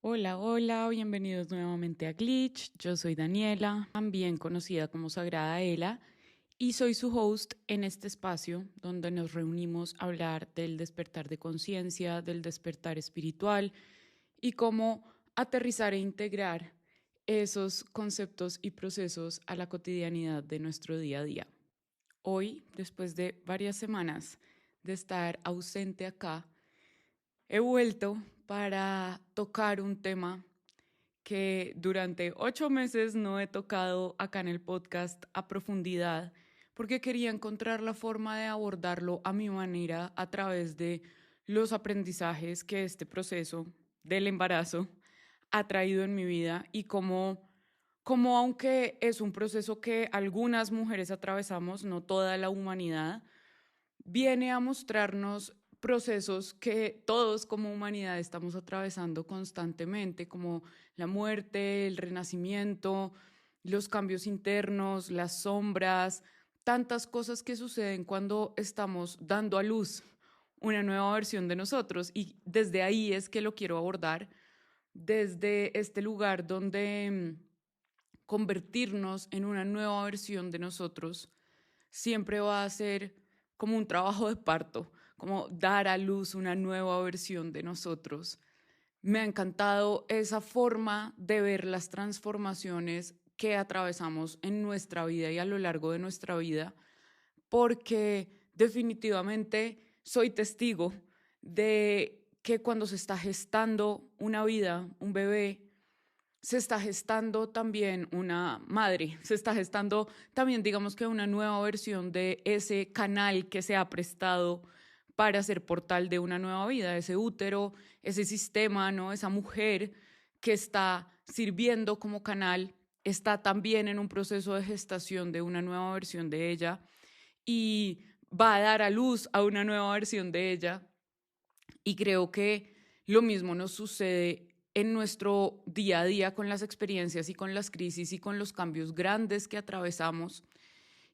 Hola, hola, bienvenidos nuevamente a Glitch. Yo soy Daniela, también conocida como Sagrada Ela, y soy su host en este espacio donde nos reunimos a hablar del despertar de conciencia, del despertar espiritual y cómo aterrizar e integrar esos conceptos y procesos a la cotidianidad de nuestro día a día. Hoy, después de varias semanas de estar ausente acá, he vuelto para tocar un tema que durante 8 meses no he tocado acá en el podcast a profundidad, porque quería encontrar la forma de abordarlo a mi manera a través de los aprendizajes que este proceso del embarazo ha traído en mi vida y como aunque es un proceso que algunas mujeres atravesamos, no toda la humanidad, viene a mostrarnos procesos que todos como humanidad estamos atravesando constantemente, como la muerte, el renacimiento, los cambios internos, las sombras, tantas cosas que suceden cuando estamos dando a luz una nueva versión de nosotros. Y desde ahí es que lo quiero abordar, desde este lugar donde convertirnos en una nueva versión de nosotros siempre va a ser como un trabajo de parto, como dar a luz una nueva versión de nosotros. Me ha encantado esa forma de ver las transformaciones que atravesamos en nuestra vida y a lo largo de nuestra vida, porque definitivamente soy testigo de que cuando se está gestando una vida, un bebé, se está gestando también una madre, se está gestando también, digamos que una nueva versión de ese canal que se ha prestado para ser portal de una nueva vida, ese útero, ese sistema, ¿no? Esa mujer que está sirviendo como canal, está también en un proceso de gestación de una nueva versión de ella y va a dar a luz a una nueva versión de ella. Y creo que lo mismo nos sucede en nuestro día a día con las experiencias y con las crisis y con los cambios grandes que atravesamos.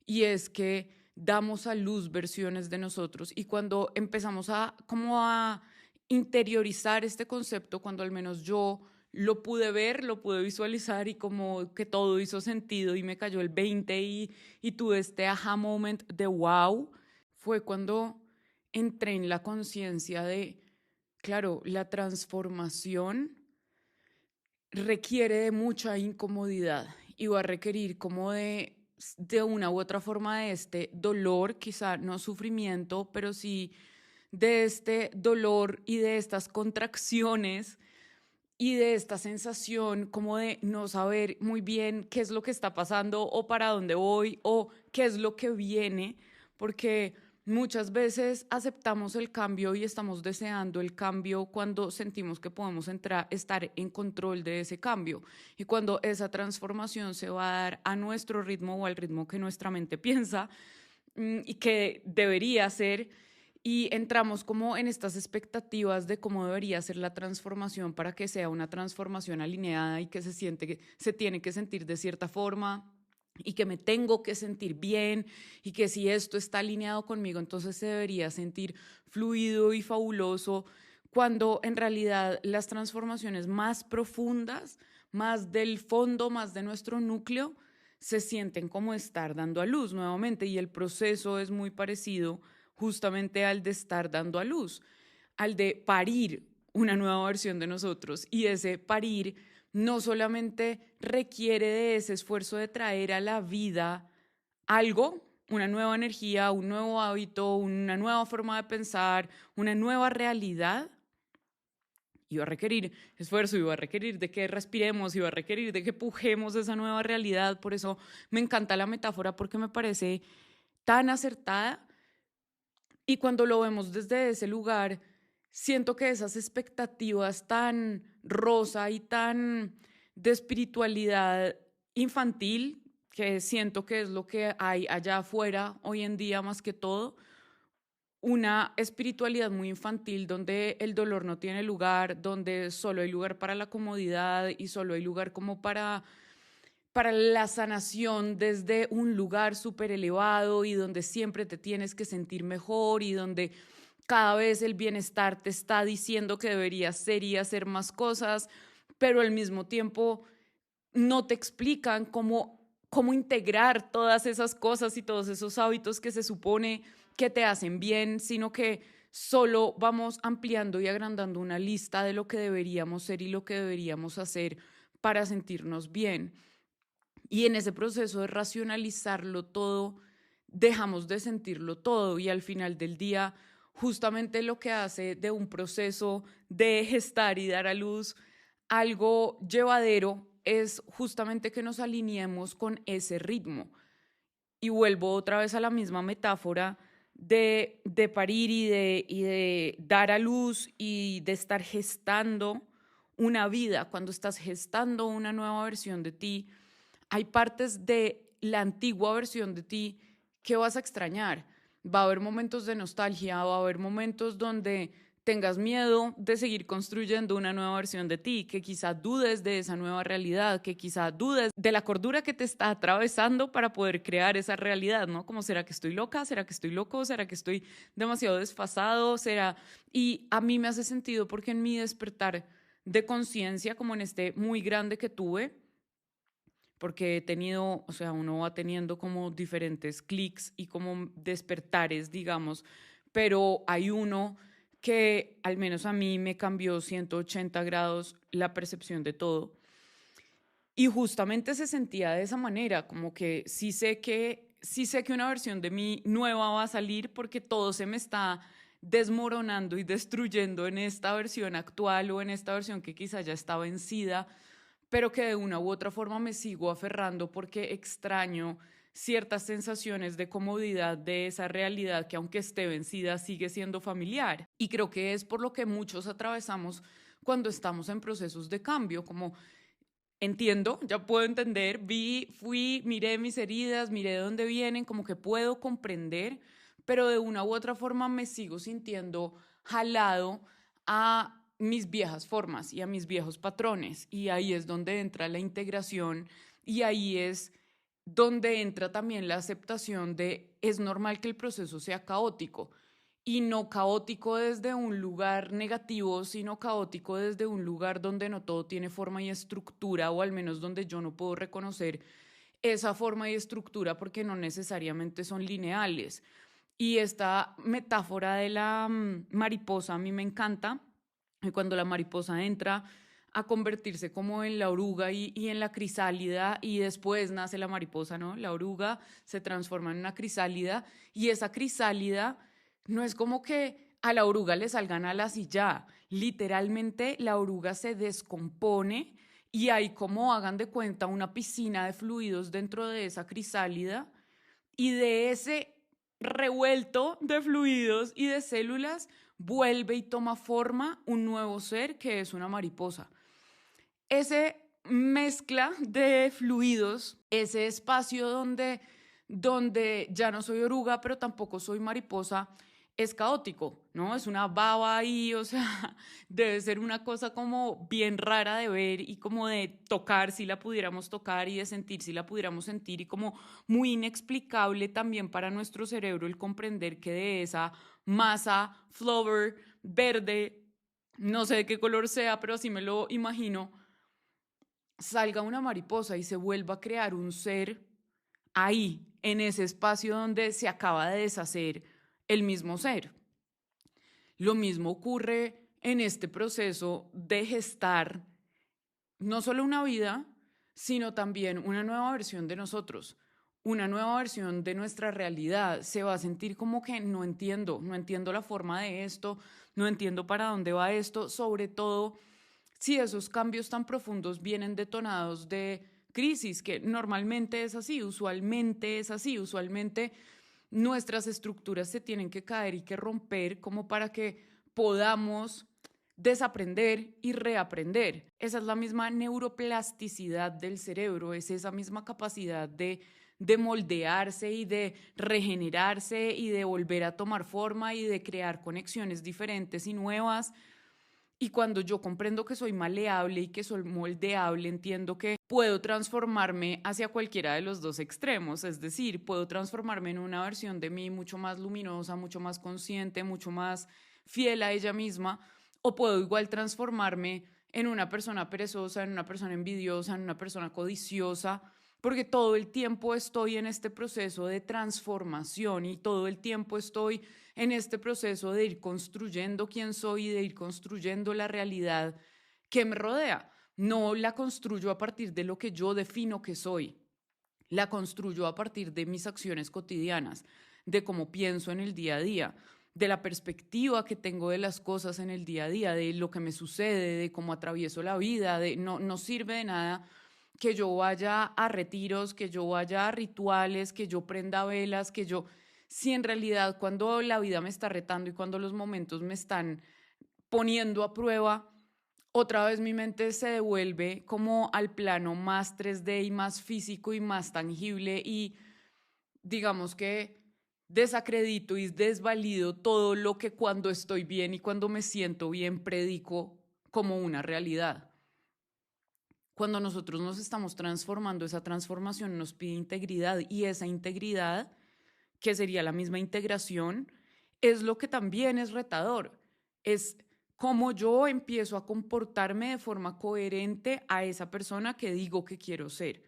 Y es que damos a luz versiones de nosotros y cuando empezamos a como a interiorizar este concepto, cuando al menos yo lo pude ver, lo pude visualizar y como que todo hizo sentido y me cayó el 20 y tuve este aha moment de wow, fue cuando entré en la conciencia de, claro, la transformación requiere de mucha incomodidad y va a requerir como de una u otra forma de este dolor, quizá no sufrimiento, pero sí de este dolor y de estas contracciones y de esta sensación como de no saber muy bien qué es lo que está pasando o para dónde voy o qué es lo que viene, porque muchas veces aceptamos el cambio y estamos deseando el cambio cuando sentimos que podemos estar en control de ese cambio y cuando esa transformación se va a dar a nuestro ritmo o al ritmo que nuestra mente piensa y que debería ser, y entramos como en estas expectativas de cómo debería ser la transformación para que sea una transformación alineada y que se siente que se tiene que sentir de cierta forma y que me tengo que sentir bien y que si esto está alineado conmigo, entonces se debería sentir fluido y fabuloso, cuando en realidad las transformaciones más profundas, más del fondo, más de nuestro núcleo, se sienten como estar dando a luz nuevamente y el proceso es muy parecido justamente al de estar dando a luz, al de parir una nueva versión de nosotros. Y ese parir no solamente requiere de ese esfuerzo de traer a la vida algo, una nueva energía, un nuevo hábito, una nueva forma de pensar, una nueva realidad, iba a requerir esfuerzo, iba a requerir de que respiremos, iba a requerir de que pujemos esa nueva realidad. Por eso me encanta la metáfora porque me parece tan acertada y cuando lo vemos desde ese lugar, siento que esas expectativas tan rosa y tan de espiritualidad infantil, que siento que es lo que hay allá afuera hoy en día más que todo, una espiritualidad muy infantil donde el dolor no tiene lugar, donde solo hay lugar para la comodidad y solo hay lugar como para la sanación desde un lugar súper elevado y donde siempre te tienes que sentir mejor y donde cada vez el bienestar te está diciendo que deberías ser y hacer más cosas, pero al mismo tiempo no te explican cómo integrar todas esas cosas y todos esos hábitos que se supone que te hacen bien, sino que solo vamos ampliando y agrandando una lista de lo que deberíamos ser y lo que deberíamos hacer para sentirnos bien. Y en ese proceso de racionalizarlo todo, dejamos de sentirlo todo y al final del día, justamente lo que hace de un proceso de gestar y dar a luz algo llevadero es justamente que nos alineemos con ese ritmo. Y vuelvo otra vez a la misma metáfora de parir y de dar a luz y de estar gestando una vida. Cuando estás gestando una nueva versión de ti, hay partes de la antigua versión de ti que vas a extrañar. Va a haber momentos de nostalgia, va a haber momentos donde tengas miedo de seguir construyendo una nueva versión de ti, que quizá dudes de esa nueva realidad, que quizá dudes de la cordura que te está atravesando para poder crear esa realidad, ¿no? Como, ¿será que estoy loca? ¿Será que estoy loco? ¿Será que estoy demasiado desfasado? ¿Será? Y a mí me hace sentido porque en mi despertar de conciencia, como en este muy grande que tuve, porque he tenido, o sea, uno va teniendo como diferentes clics y como despertares, digamos, pero hay uno que al menos a mí me cambió 180 grados la percepción de todo. Y justamente se sentía de esa manera, como que sí sé que una versión de mí nueva va a salir porque todo se me está desmoronando y destruyendo en esta versión actual o en esta versión que quizá ya está vencida, pero que de una u otra forma me sigo aferrando porque extraño ciertas sensaciones de comodidad de esa realidad que aunque esté vencida sigue siendo familiar. Y creo que es por lo que muchos atravesamos cuando estamos en procesos de cambio, como entiendo, ya puedo entender, fui, miré mis heridas, miré de dónde vienen, como que puedo comprender, pero de una u otra forma me sigo sintiendo jalado a mis viejas formas y a mis viejos patrones. Y ahí es donde entra la integración y ahí es donde entra también la aceptación de es normal que el proceso sea caótico y no caótico desde un lugar negativo, sino caótico desde un lugar donde no todo tiene forma y estructura, o al menos donde yo no puedo reconocer esa forma y estructura porque no necesariamente son lineales. Y esta metáfora de la mariposa a mí me encanta. Y cuando la mariposa entra a convertirse como en la oruga y en la crisálida y después nace la mariposa, ¿no? La oruga se transforma en una crisálida y esa crisálida no es como que a la oruga le salgan alas y ya. Literalmente la oruga se descompone y hay como hagan de cuenta una piscina de fluidos dentro de esa crisálida y de ese revuelto de fluidos y de células vuelve y toma forma un nuevo ser que es una mariposa. Ese mezcla de fluidos, ese espacio donde ya no soy oruga, pero tampoco soy mariposa, es caótico, ¿no? Es una baba ahí, o sea, debe ser una cosa como bien rara de ver y como de tocar si la pudiéramos tocar y de sentir si la pudiéramos sentir y como muy inexplicable también para nuestro cerebro el comprender que de esa masa flower verde, no sé de qué color sea, pero así me lo imagino, salga una mariposa y se vuelva a crear un ser ahí, en ese espacio donde se acaba de deshacer el mismo ser. Lo mismo ocurre en este proceso de gestar no solo una vida, sino también una nueva versión de nosotros, una nueva versión de nuestra realidad. Se va a sentir como que no entiendo la forma de esto, no entiendo para dónde va esto, sobre todo si esos cambios tan profundos vienen detonados de crisis, que normalmente es así, usualmente es así, usualmente nuestras estructuras se tienen que caer y que romper como para que podamos desaprender y reaprender. Esa es la misma neuroplasticidad del cerebro, es esa misma capacidad de moldearse y de regenerarse y de volver a tomar forma y de crear conexiones diferentes y nuevas. Y cuando yo comprendo que soy maleable y que soy moldeable, entiendo que puedo transformarme hacia cualquiera de los dos extremos. Es decir, puedo transformarme en una versión de mí mucho más luminosa, mucho más consciente, mucho más fiel a ella misma, o puedo igual transformarme en una persona perezosa, en una persona envidiosa, en una persona codiciosa, porque todo el tiempo estoy en este proceso de transformación y todo el tiempo estoy en este proceso de ir construyendo quién soy y de ir construyendo la realidad que me rodea. No la construyo a partir de lo que yo defino que soy, la construyo a partir de mis acciones cotidianas, de cómo pienso en el día a día, de la perspectiva que tengo de las cosas en el día a día, de lo que me sucede, de cómo atravieso la vida. No sirve de nada que yo vaya a retiros, que yo vaya a rituales, que yo prenda velas, si en realidad cuando la vida me está retando y cuando los momentos me están poniendo a prueba, otra vez mi mente se devuelve como al plano más 3D y más físico y más tangible, y digamos que desacredito y desvalido todo lo que cuando estoy bien y cuando me siento bien predico como una realidad. Cuando nosotros nos estamos transformando, esa transformación nos pide integridad, y esa integridad, que sería la misma integración, es lo que también es retador. Es cómo yo empiezo a comportarme de forma coherente a esa persona que digo que quiero ser.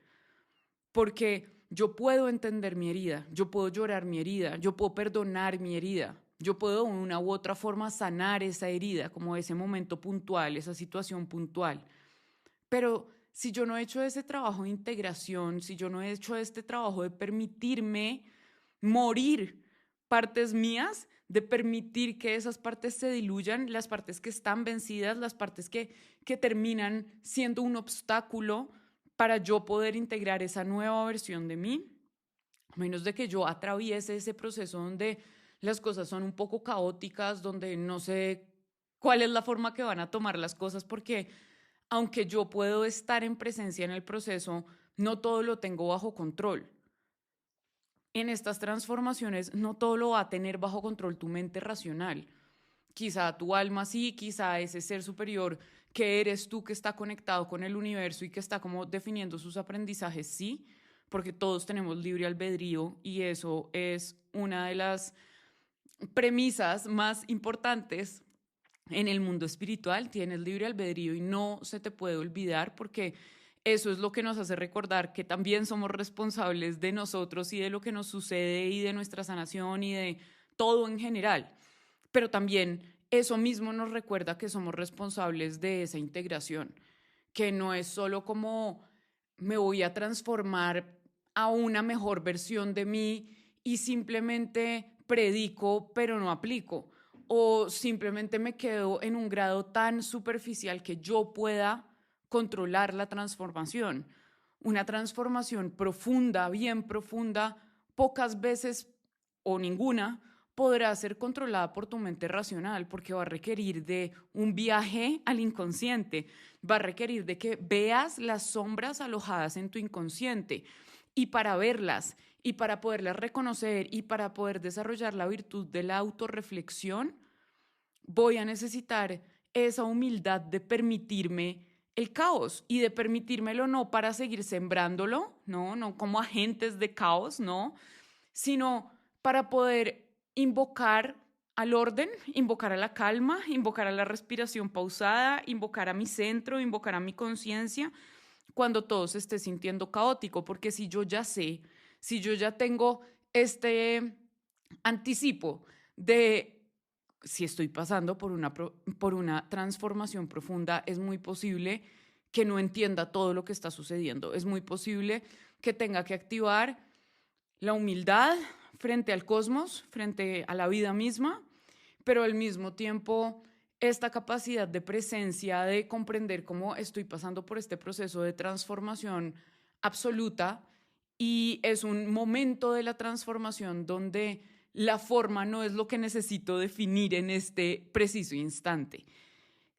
Porque yo puedo entender mi herida, yo puedo llorar mi herida, yo puedo perdonar mi herida, yo puedo de una u otra forma sanar esa herida, como ese momento puntual, esa situación puntual. Pero si yo no he hecho ese trabajo de integración, si yo no he hecho este trabajo de permitirme morir partes mías, de permitir que esas partes se diluyan, las partes que están vencidas, las partes que terminan siendo un obstáculo para yo poder integrar esa nueva versión de mí, a menos de que yo atraviese ese proceso donde las cosas son un poco caóticas, donde no sé cuál es la forma que van a tomar las cosas, porque aunque yo puedo estar en presencia en el proceso, no todo lo tengo bajo control. En estas transformaciones no todo lo va a tener bajo control tu mente racional. Quizá tu alma sí, quizá ese ser superior que eres tú, que está conectado con el universo y que está como definiendo sus aprendizajes, sí, porque todos tenemos libre albedrío, y eso es una de las premisas más importantes en el mundo espiritual. Tienes libre albedrío y no se te puede olvidar, porque eso es lo que nos hace recordar que también somos responsables de nosotros y de lo que nos sucede y de nuestra sanación y de todo en general. Pero también eso mismo nos recuerda que somos responsables de esa integración, que no es solo como me voy a transformar a una mejor versión de mí y simplemente predico pero no aplico, o simplemente me quedo en un grado tan superficial que yo pueda controlar la transformación. Una transformación profunda, bien profunda, pocas veces o ninguna podrá ser controlada por tu mente racional, porque va a requerir de un viaje al inconsciente, va a requerir de que veas las sombras alojadas en tu inconsciente, y para verlas y para poderlas reconocer y para poder desarrollar la virtud de la autorreflexión, voy a necesitar esa humildad de permitirme el caos, y de permitírmelo no para seguir sembrándolo, no como agentes de caos, no, sino para poder invocar al orden, invocar a la calma, invocar a la respiración pausada, invocar a mi centro, invocar a mi conciencia cuando todo se esté sintiendo caótico. Porque si yo ya sé, si yo ya tengo este anticipo de si estoy pasando por una transformación profunda, es muy posible que no entienda todo lo que está sucediendo. Es muy posible que tenga que activar la humildad frente al cosmos, frente a la vida misma, pero al mismo tiempo esta capacidad de presencia, de comprender cómo estoy pasando por este proceso de transformación absoluta, y es un momento de la transformación donde la forma no es lo que necesito definir en este preciso instante.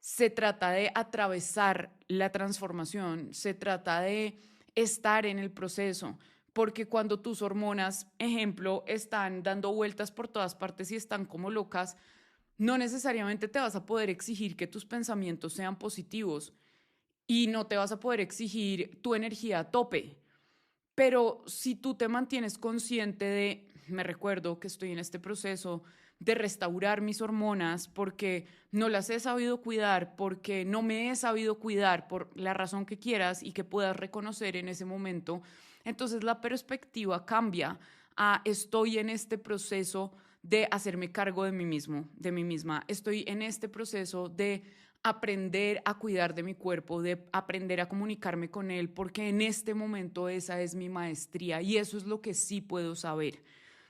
Se trata de atravesar la transformación, se trata de estar en el proceso, porque cuando tus hormonas, ejemplo, están dando vueltas por todas partes y están como locas, no necesariamente te vas a poder exigir que tus pensamientos sean positivos, y no te vas a poder exigir tu energía a tope. Pero si tú te mantienes consciente de, me recuerdo que estoy en este proceso, de restaurar mis hormonas porque no las he sabido cuidar, porque no me he sabido cuidar por la razón que quieras y que puedas reconocer en ese momento, entonces la perspectiva cambia a estoy en este proceso de hacerme cargo de mí mismo, de mí misma. Estoy en este proceso de aprender a cuidar de mi cuerpo, de aprender a comunicarme con él, porque en este momento esa es mi maestría y eso es lo que sí puedo saber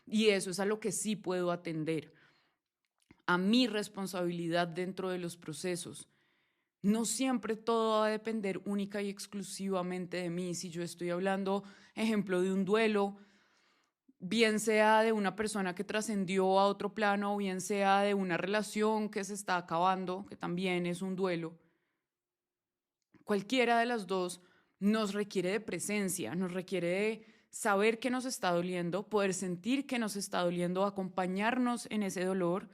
y eso es a lo que sí puedo atender, a mi responsabilidad dentro de los procesos. No siempre todo va a depender única y exclusivamente de mí. Si yo estoy hablando, ejemplo, de un duelo, bien sea de una persona que trascendió a otro plano o bien sea de una relación que se está acabando, que también es un duelo, cualquiera de las dos nos requiere de presencia, nos requiere de saber que nos está doliendo, poder sentir que nos está doliendo, acompañarnos en ese dolor,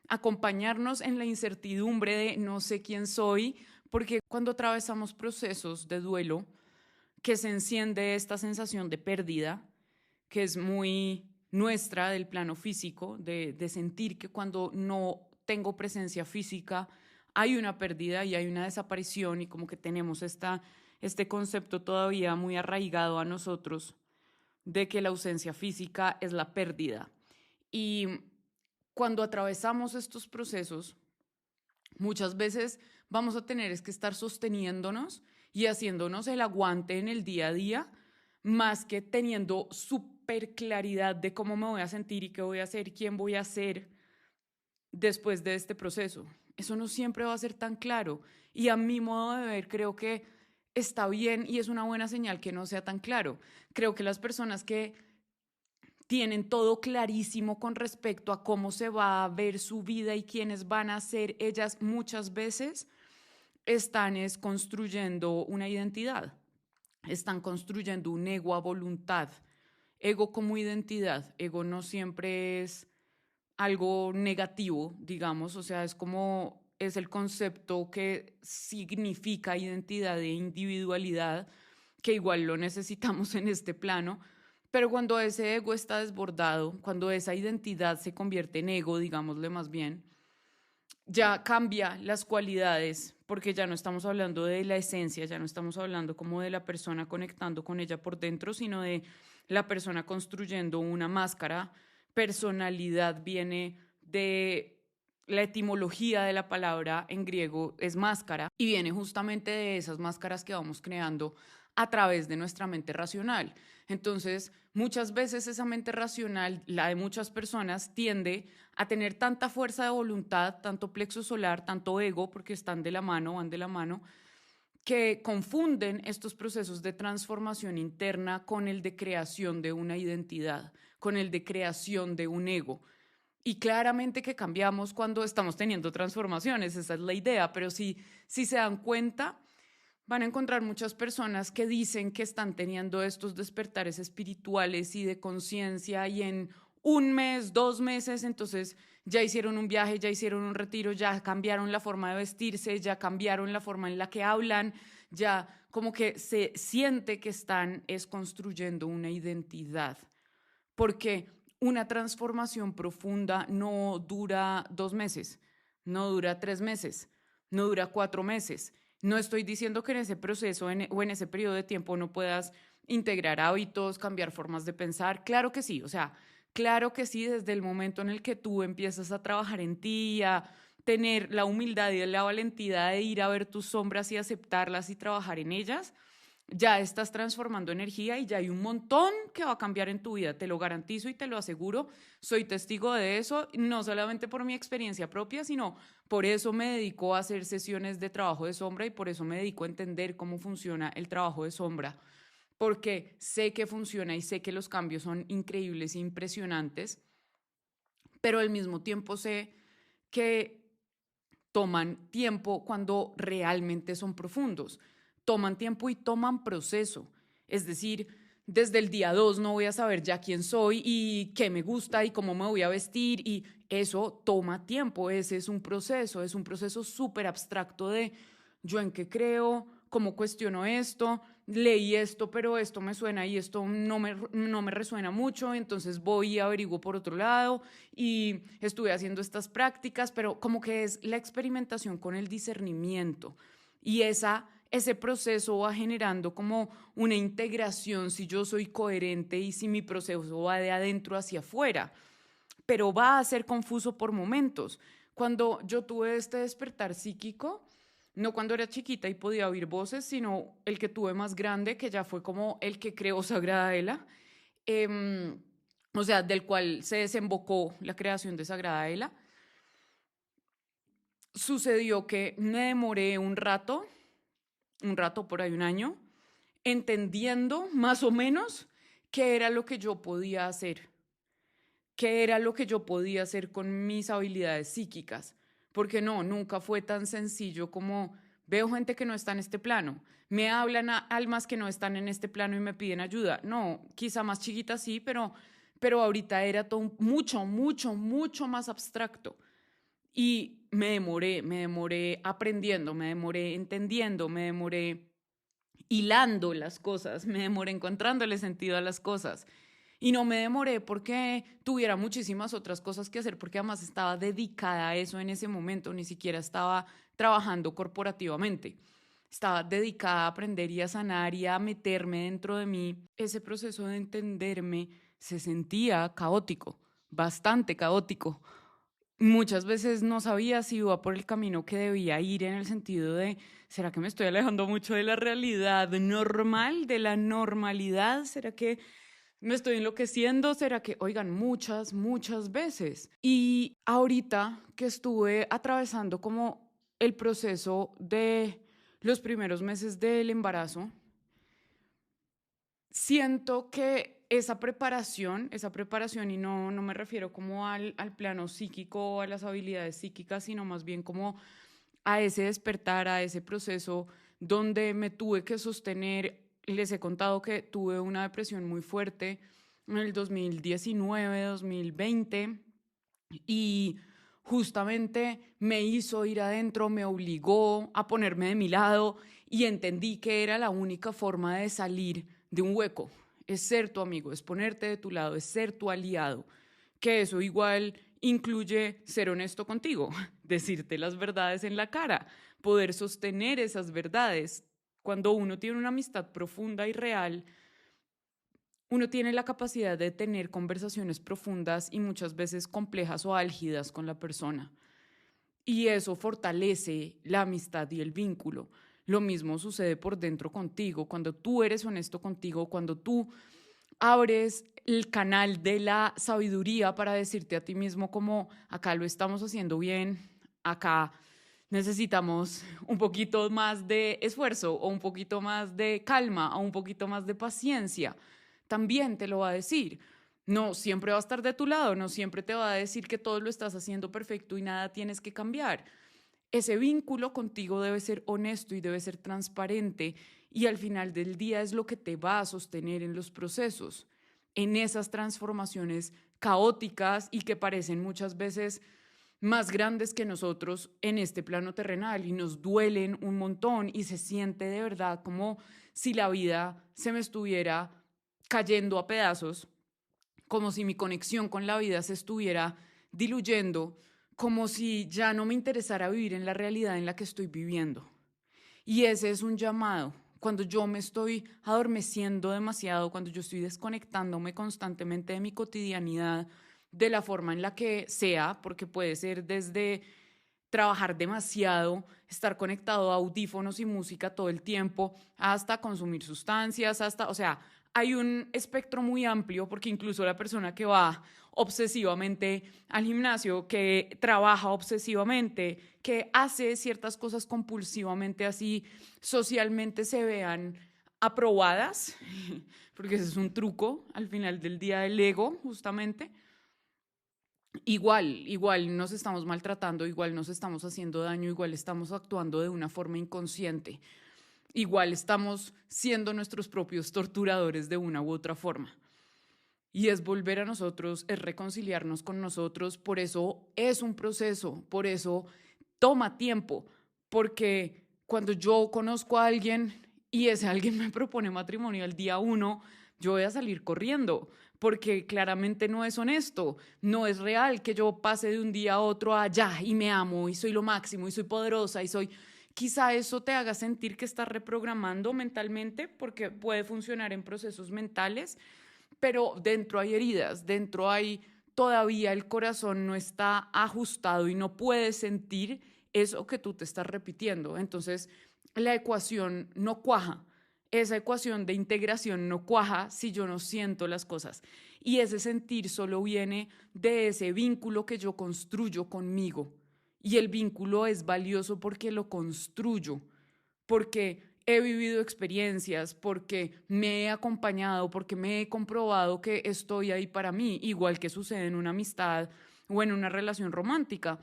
acompañarnos en la incertidumbre de no sé quién soy, porque cuando atravesamos procesos de duelo, que se enciende esta sensación de pérdida, que es muy nuestra del plano físico, de sentir que cuando no tengo presencia física hay una pérdida y hay una desaparición y como que tenemos este concepto todavía muy arraigado a nosotros de que la ausencia física es la pérdida. Y cuando atravesamos estos procesos, muchas veces vamos a tener es que estar sosteniéndonos y haciéndonos el aguante en el día a día, más que teniendo súper claridad de cómo me voy a sentir y qué voy a hacer, quién voy a ser después de este proceso. Eso no siempre va a ser tan claro. Y a mi modo de ver, creo que está bien y es una buena señal que no sea tan claro. Creo que las personas que tienen todo clarísimo con respecto a cómo se va a ver su vida y quiénes van a ser ellas, muchas veces están construyendo una identidad, están construyendo un ego a voluntad. Ego como identidad, ego no siempre es algo negativo, digamos, o sea, es el concepto que significa identidad e individualidad, que igual lo necesitamos en este plano, pero cuando ese ego está desbordado, cuando esa identidad se convierte en ego, digámosle más bien, ya cambia las cualidades, porque ya no estamos hablando de la esencia, ya no estamos hablando como de la persona conectando con ella por dentro, sino de la persona construyendo una máscara. Personalidad viene de la etimología de la palabra en griego es máscara y viene justamente de esas máscaras que vamos creando a través de nuestra mente racional. Entonces, muchas veces esa mente racional, la de muchas personas, tiende a tener tanta fuerza de voluntad, tanto plexo solar, tanto ego, porque están de la mano, van de la mano, que confunden estos procesos de transformación interna con el de creación de una identidad, con el de creación de un ego. Y claramente que cambiamos cuando estamos teniendo transformaciones, esa es la idea, pero si se dan cuenta, van a encontrar muchas personas que dicen que están teniendo estos despertares espirituales y de conciencia y en un mes, 2 meses, entonces ya hicieron un viaje, ya hicieron un retiro, ya cambiaron la forma de vestirse, ya cambiaron la forma en la que hablan, ya como que se siente que están construyendo una identidad. Porque una transformación profunda no dura 2 meses, no dura 3 meses, no dura 4 meses. No estoy diciendo que en ese proceso o en ese periodo de tiempo no puedas integrar hábitos, cambiar formas de pensar. Claro que sí, o sea, claro que sí, desde el momento en el que tú empiezas a trabajar en ti, a tener la humildad y la valentía de ir a ver tus sombras y aceptarlas y trabajar en ellas, ya estás transformando energía y ya hay un montón que va a cambiar en tu vida, te lo garantizo y te lo aseguro, soy testigo de eso, no solamente por mi experiencia propia, sino por eso me dedico a hacer sesiones de trabajo de sombra y por eso me dedico a entender cómo funciona el trabajo de sombra, porque sé que funciona y sé que los cambios son increíbles e impresionantes, pero al mismo tiempo sé que toman tiempo cuando realmente son profundos, toman tiempo y toman proceso. Es decir, desde el día 2 no voy a saber ya quién soy y qué me gusta y cómo me voy a vestir y eso toma tiempo, ese es un proceso súper abstracto de yo en qué creo, cómo cuestiono esto, leí esto, pero esto me suena y esto no me resuena mucho, entonces voy y averiguo por otro lado y estuve haciendo estas prácticas, pero como que es la experimentación con el discernimiento y ese proceso va generando como una integración si yo soy coherente y si mi proceso va de adentro hacia afuera, pero va a ser confuso por momentos. Cuando yo tuve este despertar psíquico, no cuando era chiquita y podía oír voces, sino el que tuve más grande, que ya fue como el que creó Sagrada Ela, eh, o sea, del cual se desembocó la creación de Sagrada Ela. Sucedió que me demoré un rato por ahí un año, entendiendo más o menos qué era lo que yo podía hacer, qué era lo que yo podía hacer con mis habilidades psíquicas. Porque no, nunca fue tan sencillo como veo gente que no está en este plano, me hablan a almas que no están en este plano y me piden ayuda. No, quizá más chiquita sí, pero ahorita era todo mucho más abstracto. Y me demoré aprendiendo, me demoré entendiendo, me demoré hilando las cosas, me demoré encontrándole sentido a las cosas. Y no me demoré porque tuviera muchísimas otras cosas que hacer, porque además estaba dedicada a eso en ese momento, ni siquiera estaba trabajando corporativamente. Estaba dedicada a aprender y a sanar y a meterme dentro de mí. Ese proceso de entenderme se sentía caótico, bastante caótico. Muchas veces no sabía si iba por el camino que debía ir en el sentido de, ¿será que me estoy alejando mucho de la realidad normal, de la normalidad? ¿Será que me estoy enloqueciendo? ¿Será que, oigan, muchas veces? Y ahorita que estuve atravesando como el proceso de los primeros meses del embarazo, siento que esa preparación, y no me refiero como al plano psíquico o a las habilidades psíquicas, sino más bien como a ese despertar, a ese proceso donde me tuve que sostener. Les he contado que tuve una depresión muy fuerte en el 2019, 2020, y justamente me hizo ir adentro, me obligó a ponerme de mi lado y entendí que era la única forma de salir de un hueco. Es ser tu amigo, es ponerte de tu lado, es ser tu aliado, que eso igual incluye ser honesto contigo, decirte las verdades en la cara, poder sostener esas verdades. Cuando uno tiene una amistad profunda y real, uno tiene la capacidad de tener conversaciones profundas y muchas veces complejas o álgidas con la persona. Y eso fortalece la amistad y el vínculo. Lo mismo sucede por dentro contigo. Cuando tú eres honesto contigo, cuando tú abres el canal de la sabiduría para decirte a ti mismo como acá lo estamos haciendo bien, acá necesitamos un poquito más de esfuerzo o un poquito más de calma o un poquito más de paciencia, también te lo va a decir. No siempre va a estar de tu lado, no siempre te va a decir que todo lo estás haciendo perfecto y nada tienes que cambiar. Ese vínculo contigo debe ser honesto y debe ser transparente y al final del día es lo que te va a sostener en los procesos, en esas transformaciones caóticas y que parecen muchas veces más grandes que nosotros en este plano terrenal y nos duelen un montón y se siente de verdad como si la vida se me estuviera cayendo a pedazos, como si mi conexión con la vida se estuviera diluyendo, como si ya no me interesara vivir en la realidad en la que estoy viviendo. Y ese es un llamado. Cuando yo me estoy adormeciendo demasiado, cuando yo estoy desconectándome constantemente de mi cotidianidad, de la forma en la que sea, porque puede ser desde trabajar demasiado, estar conectado a audífonos y música todo el tiempo, hasta consumir sustancias, hasta, o sea, hay un espectro muy amplio porque incluso la persona que va obsesivamente al gimnasio, que trabaja obsesivamente, que hace ciertas cosas compulsivamente así socialmente se vean aprobadas, porque ese es un truco al final del día del ego, justamente. Igual nos estamos maltratando, igual nos estamos haciendo daño, igual estamos actuando de una forma inconsciente, igual estamos siendo nuestros propios torturadores de una u otra forma. Y es volver a nosotros, es reconciliarnos con nosotros, por eso es un proceso, por eso toma tiempo, porque cuando yo conozco a alguien y ese alguien me propone matrimonio el día uno, yo voy a salir corriendo, porque claramente no es honesto, no es real que yo pase de un día a otro a ya y me amo y soy lo máximo y soy poderosa y soy... Quizá eso te haga sentir que estás reprogramando mentalmente, porque puede funcionar en procesos mentales, pero dentro hay heridas, dentro hay todavía el corazón no está ajustado y no puedes sentir eso que tú te estás repitiendo. Entonces, la ecuación no cuaja. Esa ecuación de integración no cuaja si yo no siento las cosas. Y ese sentir solo viene de ese vínculo que yo construyo conmigo. Y el vínculo es valioso porque lo construyo, porque he vivido experiencias, porque me he acompañado, porque me he comprobado que estoy ahí para mí, igual que sucede en una amistad o en una relación romántica.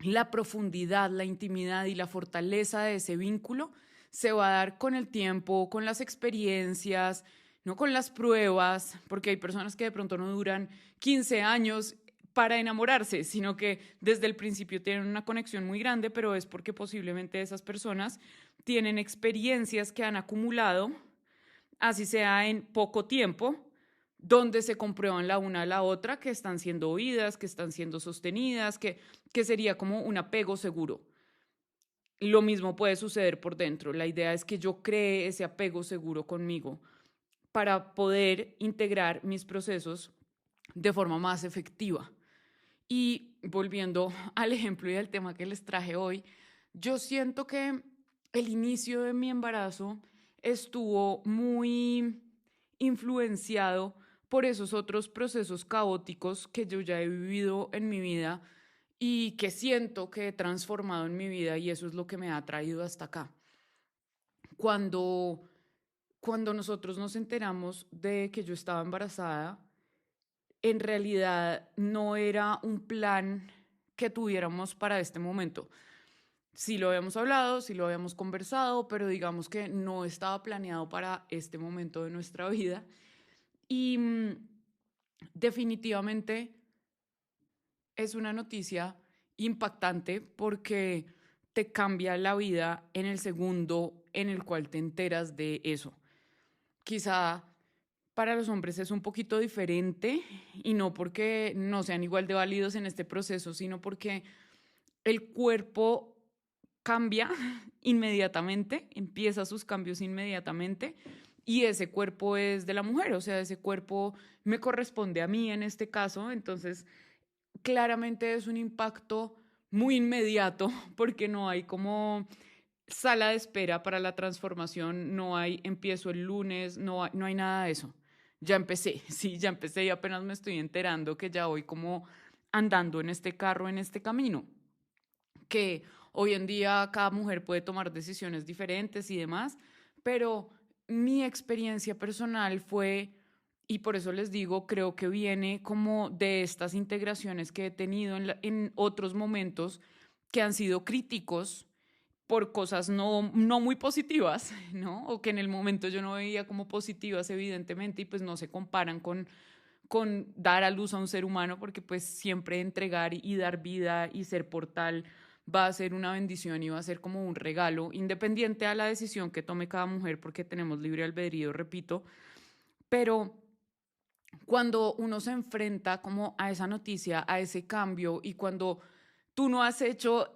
La profundidad, la intimidad y la fortaleza de ese vínculo se va a dar con el tiempo, con las experiencias, no con las pruebas, porque hay personas que de pronto no duran 15 años para enamorarse, sino que desde el principio tienen una conexión muy grande, pero es porque posiblemente esas personas tienen experiencias que han acumulado, así sea en poco tiempo, donde se comprueban la una a la otra que están siendo oídas, que están siendo sostenidas, que sería como un apego seguro. Lo mismo puede suceder por dentro. La idea es que yo cree ese apego seguro conmigo para poder integrar mis procesos de forma más efectiva. Y volviendo al ejemplo y al tema que les traje hoy, yo siento que el inicio de mi embarazo estuvo muy influenciado por esos otros procesos caóticos que yo ya he vivido en mi vida y que siento que he transformado en mi vida, y eso es lo que me ha traído hasta acá. Cuando, cuando nosotros nos enteramos de que yo estaba embarazada, en realidad no era un plan que tuviéramos para este momento. Sí lo habíamos hablado, sí lo habíamos conversado, pero digamos que no estaba planeado para este momento de nuestra vida. Y definitivamente es una noticia impactante porque te cambia la vida en el segundo en el cual te enteras de eso. Quizá para los hombres es un poquito diferente, y no porque no sean igual de válidos en este proceso, sino porque el cuerpo cambia inmediatamente, empieza sus cambios inmediatamente, y ese cuerpo es de la mujer, o sea, ese cuerpo me corresponde a mí en este caso. Entonces claramente es un impacto muy inmediato, porque no hay como sala de espera para la transformación, no hay empiezo el lunes, no hay nada de eso. Ya empecé, sí, ya empecé y apenas me estoy enterando que ya voy como andando en este carro, en este camino, que hoy en día cada mujer puede tomar decisiones diferentes y demás, pero mi experiencia personal fue, y por eso les digo, creo que viene como de estas integraciones que he tenido en otros momentos que han sido críticos por cosas no muy positivas, ¿no? O que en el momento yo no veía como positivas, evidentemente, y pues no se comparan con dar a luz a un ser humano, porque pues siempre entregar y dar vida y ser portal va a ser una bendición y va a ser como un regalo, independiente a la decisión que tome cada mujer, porque tenemos libre albedrío, repito. Pero cuando uno se enfrenta como a esa noticia, a ese cambio, y cuando tú no has hecho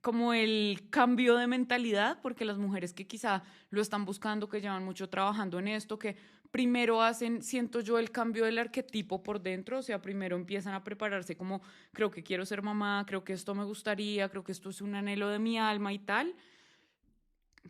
como el cambio de mentalidad, porque las mujeres que quizá lo están buscando, que llevan mucho trabajando en esto, que primero hacen, siento yo, el cambio del arquetipo por dentro, o sea, primero empiezan a prepararse como, creo que quiero ser mamá, creo que esto me gustaría, creo que esto es un anhelo de mi alma y tal,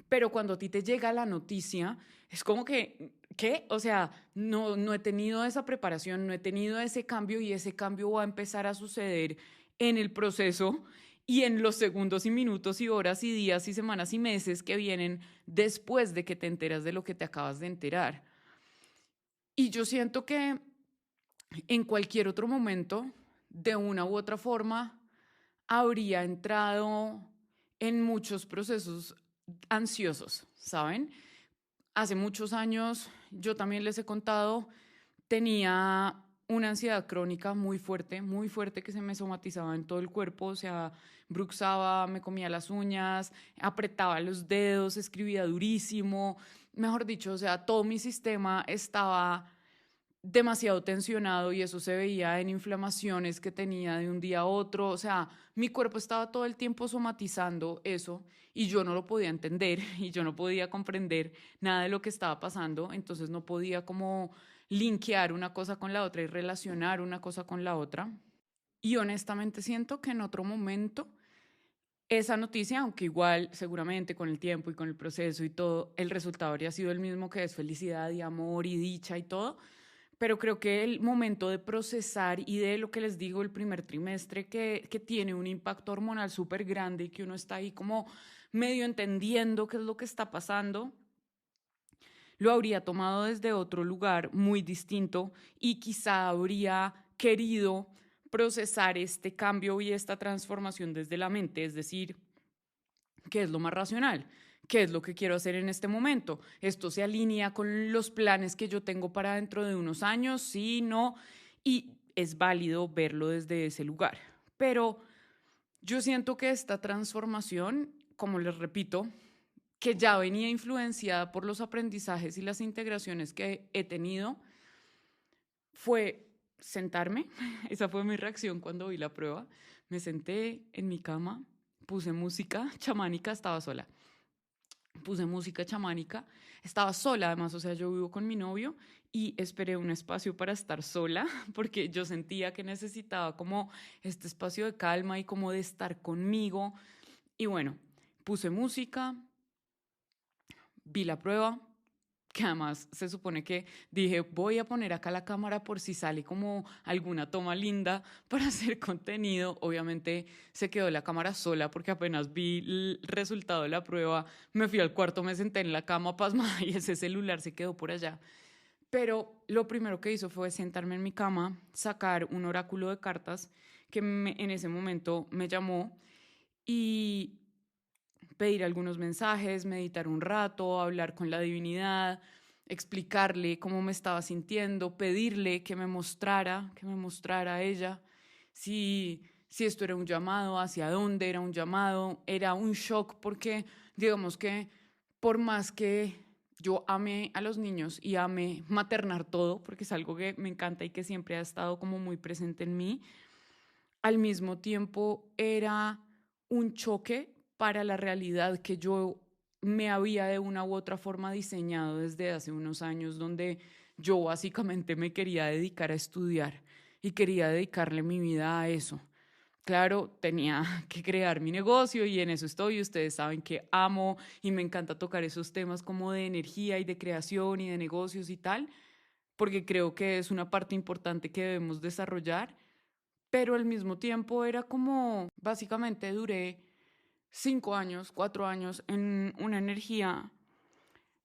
pero cuando a ti te llega la noticia, es como que, ¿qué? O sea, no he tenido esa preparación, no he tenido ese cambio, y ese cambio va a empezar a suceder en el proceso y en los segundos y minutos y horas y días y semanas y meses que vienen después de que te enteras de lo que te acabas de enterar. Y yo siento que en cualquier otro momento, de una u otra forma, habría entrado en muchos procesos ansiosos, ¿saben? Hace muchos años, yo también les he contado, tenía una ansiedad crónica muy fuerte que se me somatizaba en todo el cuerpo, o sea, bruxaba, me comía las uñas, apretaba los dedos, escribía durísimo, mejor dicho, o sea, todo mi sistema estaba demasiado tensionado y eso se veía en inflamaciones que tenía de un día a otro, o sea, mi cuerpo estaba todo el tiempo somatizando eso y yo no lo podía entender y yo no podía comprender nada de lo que estaba pasando, entonces no podía como linkear una cosa con la otra y relacionar una cosa con la otra. Y honestamente siento que en otro momento esa noticia, aunque igual seguramente con el tiempo y con el proceso y todo, el resultado habría sido el mismo, que es felicidad y amor y dicha y todo, pero creo que el momento de procesar y de lo que les digo, el primer trimestre que tiene un impacto hormonal súper grande y que uno está ahí como medio entendiendo qué es lo que está pasando, lo habría tomado desde otro lugar muy distinto y quizá habría querido procesar este cambio y esta transformación desde la mente, es decir, ¿qué es lo más racional? ¿Qué es lo que quiero hacer en este momento? ¿Esto se alinea con los planes que yo tengo para dentro de unos años? Sí, no. Y es válido verlo desde ese lugar. Pero yo siento que esta transformación, como les repito, que ya venía influenciada por los aprendizajes y las integraciones que he tenido, fue sentarme. Esa fue mi reacción cuando vi la prueba. Me senté en mi cama, puse música chamánica, estaba sola. Puse música chamánica, estaba sola además, o sea, yo vivo con mi novio y esperé un espacio para estar sola porque yo sentía que necesitaba como este espacio de calma y como de estar conmigo. Y bueno, puse música, vi la prueba, que además se supone que dije, voy a poner acá la cámara por si sale como alguna toma linda para hacer contenido. Obviamente se quedó la cámara sola porque apenas vi el resultado de la prueba, me fui al cuarto, me senté en la cama pasmada y ese celular se quedó por allá. Pero lo primero que hizo fue sentarme en mi cama, sacar un oráculo de cartas que en ese momento me llamó y pedir algunos mensajes, meditar un rato, hablar con la divinidad, explicarle cómo me estaba sintiendo, pedirle que me mostrara a ella si esto era un llamado, hacia dónde era un llamado, era un shock porque digamos que por más que yo amé a los niños y amé maternar todo, porque es algo que me encanta y que siempre ha estado como muy presente en mí, al mismo tiempo era un choque para la realidad que yo me había de una u otra forma diseñado desde hace unos años, donde yo básicamente me quería dedicar a estudiar y quería dedicarle mi vida a eso. Claro, tenía que crear mi negocio y en eso estoy. Ustedes saben que amo y me encanta tocar esos temas como de energía y de creación y de negocios y tal, porque creo que es una parte importante que debemos desarrollar, pero al mismo tiempo era como, básicamente duré 5 años, 4 años en una energía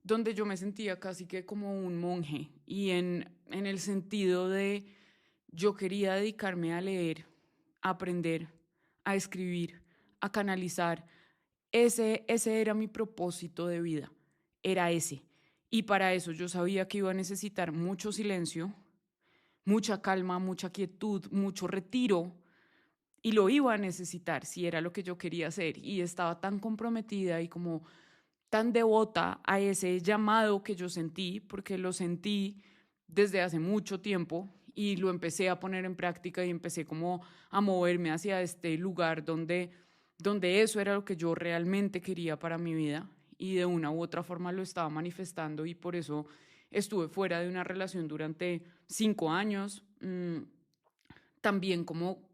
donde yo me sentía casi que como un monje y en el sentido de yo quería dedicarme a leer, a aprender, a escribir, a canalizar. Ese era mi propósito de vida, era ese. Y para eso yo sabía que iba a necesitar mucho silencio, mucha calma, mucha quietud, mucho retiro, y lo iba a necesitar si era lo que yo quería hacer. Y estaba tan comprometida y como tan devota a ese llamado que yo sentí, porque lo sentí desde hace mucho tiempo y lo empecé a poner en práctica y empecé como a moverme hacia este lugar donde eso era lo que yo realmente quería para mi vida y de una u otra forma lo estaba manifestando y por eso estuve fuera de una relación durante 5 años, también como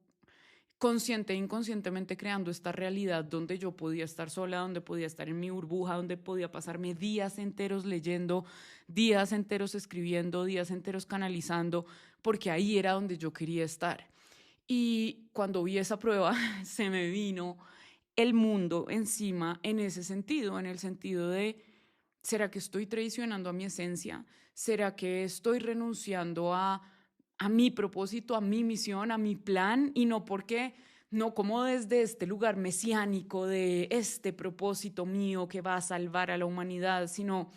consciente e inconscientemente creando esta realidad donde yo podía estar sola, donde podía estar en mi burbuja, donde podía pasarme días enteros leyendo, días enteros escribiendo, días enteros canalizando, porque ahí era donde yo quería estar. Y cuando vi esa prueba, se me vino el mundo encima en ese sentido, en el sentido de, ¿será que estoy traicionando a mi esencia? ¿Será que estoy renunciando a mi propósito, a mi misión, a mi plan? Y no porque, no como desde este lugar mesiánico de este propósito mío que va a salvar a la humanidad, sino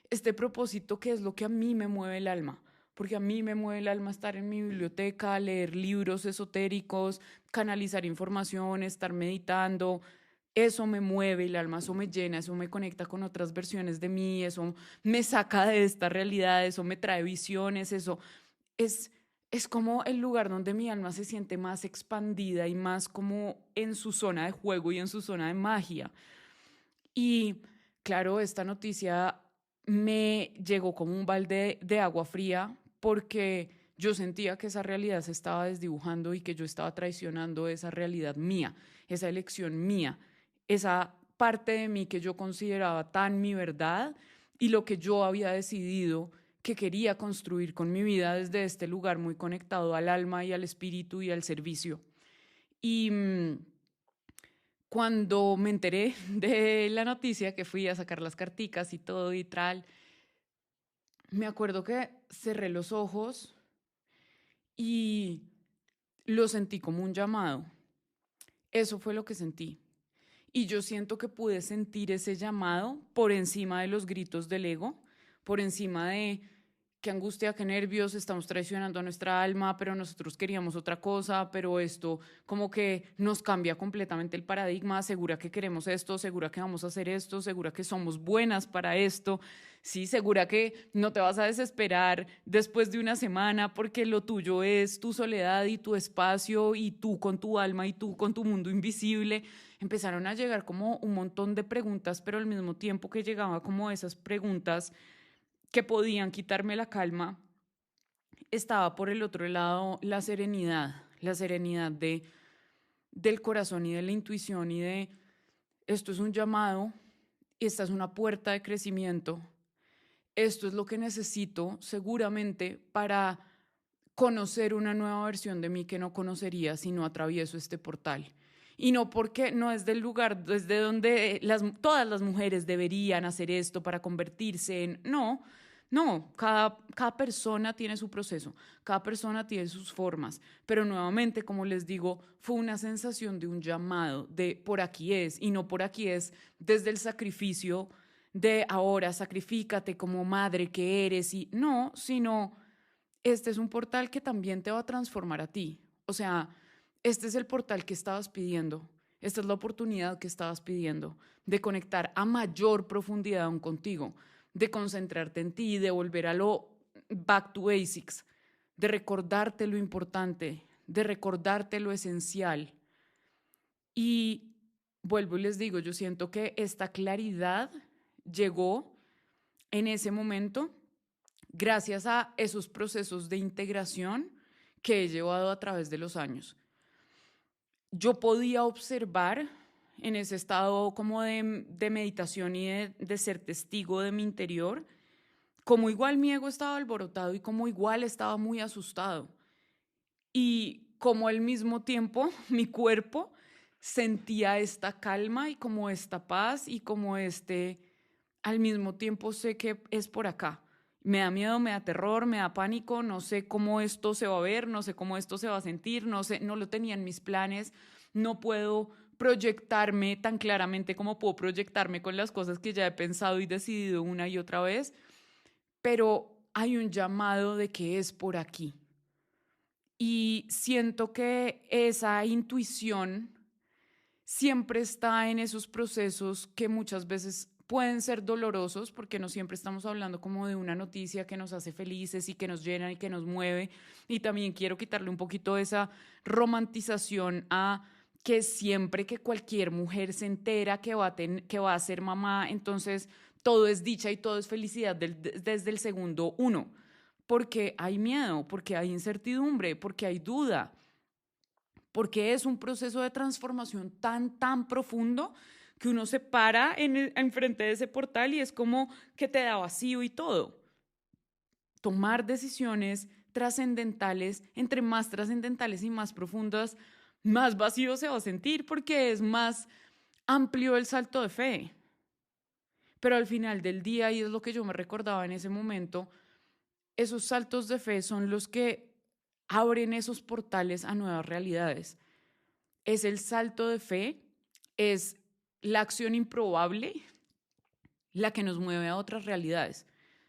este propósito que es lo que a mí me mueve el alma. porque a mí me mueve el alma estar en mi biblioteca, leer libros esotéricos, canalizar información, estar meditando. Eso me mueve el alma, eso me llena, eso me conecta con otras versiones de mí, eso me saca de esta realidad, eso me trae visiones, eso es, es como el lugar donde mi alma se siente más expandida y más como en su zona de juego y en su zona de magia. Y claro, esta noticia me llegó como un balde de agua fría porque yo sentía que esa realidad se estaba desdibujando y que yo estaba traicionando esa realidad mía, esa elección mía, esa parte de mí que yo consideraba tan mi verdad y lo que yo había decidido que quería construir con mi vida desde este lugar muy conectado al alma y al espíritu y al servicio. Y cuando me enteré de la noticia, que fui a sacar las carticas y todo y tal, me acuerdo que cerré los ojos y lo sentí como un llamado. Eso fue lo que sentí. Y yo siento que pude sentir ese llamado por encima de los gritos del ego, por encima de qué angustia, qué nervios, estamos traicionando a nuestra alma, pero nosotros queríamos otra cosa, pero esto como que nos cambia completamente el paradigma, segura que queremos esto, segura que vamos a hacer esto, segura que somos buenas para esto, sí, segura que no te vas a desesperar después de una semana porque lo tuyo es tu soledad y tu espacio y tú con tu alma y tú con tu mundo invisible. Empezaron a llegar como un montón de preguntas, pero al mismo tiempo que llegaba como esas preguntas que podían quitarme la calma, estaba por el otro lado la serenidad del corazón y de la intuición y de esto es un llamado, esta es una puerta de crecimiento, esto es lo que necesito seguramente para conocer una nueva versión de mí que no conocería si no atravieso este portal. Y no porque no es del lugar desde donde todas las mujeres deberían hacer esto para convertirse en... No, no, cada persona tiene su proceso, cada persona tiene sus formas, pero nuevamente, como les digo, fue una sensación de un llamado, de por aquí es, y no por aquí es desde el sacrificio de ahora, sacrifícate como madre que eres, y no, sino este es un portal que también te va a transformar a ti. O sea, este es el portal que estabas pidiendo. Esta es la oportunidad que estabas pidiendo de conectar a mayor profundidad aún contigo, de concentrarte en ti, de volver a lo back to basics, de recordarte lo importante, de recordarte lo esencial. Y vuelvo y les digo, yo siento que esta claridad llegó en ese momento gracias a esos procesos de integración que he llevado a través de los años. Yo podía observar en ese estado como de meditación y de ser testigo de mi interior, como igual mi ego estaba alborotado y como igual estaba muy asustado. Y como al mismo tiempo mi cuerpo sentía esta calma y como esta paz y como al mismo tiempo sé que es por acá. Me da miedo, me da terror, me da pánico, no sé cómo esto se va a ver, no sé cómo esto se va a sentir, no sé, no lo tenía en mis planes, no puedo proyectarme tan claramente como puedo proyectarme con las cosas que ya he pensado y decidido una y otra vez, pero hay un llamado de que es por aquí. Y siento que esa intuición siempre está en esos procesos que muchas veces pueden ser dolorosos porque no siempre estamos hablando como de una noticia que nos hace felices y que nos llena y que nos mueve. Y también quiero quitarle un poquito esa romantización a que siempre que cualquier mujer se entera que va a ser mamá, entonces todo es dicha y todo es felicidad desde el segundo uno. Porque hay miedo, porque hay incertidumbre, porque hay duda, porque es un proceso de transformación tan profundo que uno se para enfrente de ese portal y es como que te da vacío y todo. Tomar decisiones trascendentales, entre más trascendentales y más profundas, más vacío se va a sentir porque es más amplio el salto de fe. Pero al final del día, y es lo que yo me recordaba en ese momento, esos saltos de fe son los que abren esos portales a nuevas realidades. Es el salto de fe, es la acción improbable la que nos mueve a otras realidades.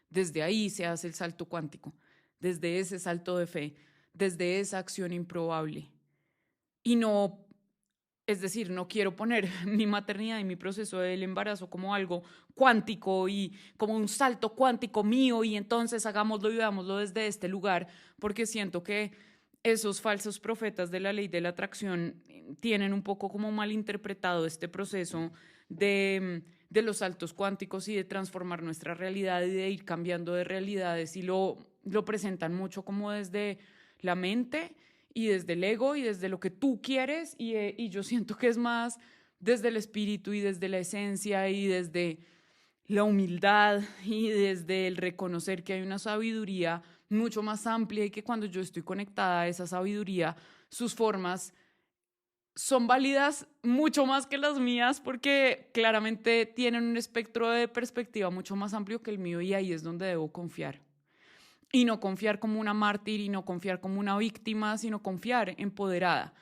Desde ahí se hace el salto cuántico. desde ese salto de fe, desde esa acción improbable. Y no, es decir, no quiero poner mi maternidad y mi proceso del embarazo como algo cuántico y como un salto cuántico mío y entonces hagámoslo y veámoslo desde este lugar, porque siento que esos falsos profetas de la ley de la atracción tienen un poco como malinterpretado este proceso de los saltos cuánticos y de transformar nuestra realidad y de ir cambiando de realidades y lo presentan mucho como desde la mente y desde el ego y desde lo que tú quieres y yo siento que es más desde el espíritu y desde la esencia y desde la humildad y desde el reconocer que hay una sabiduría mucho más amplia y que cuando yo estoy conectada a esa sabiduría, sus formas son válidas mucho más que las mías porque claramente tienen un espectro de perspectiva mucho más amplio que el mío y ahí es donde debo confiar. Y no confiar como una mártir y no confiar como una víctima, sino confiar empoderada,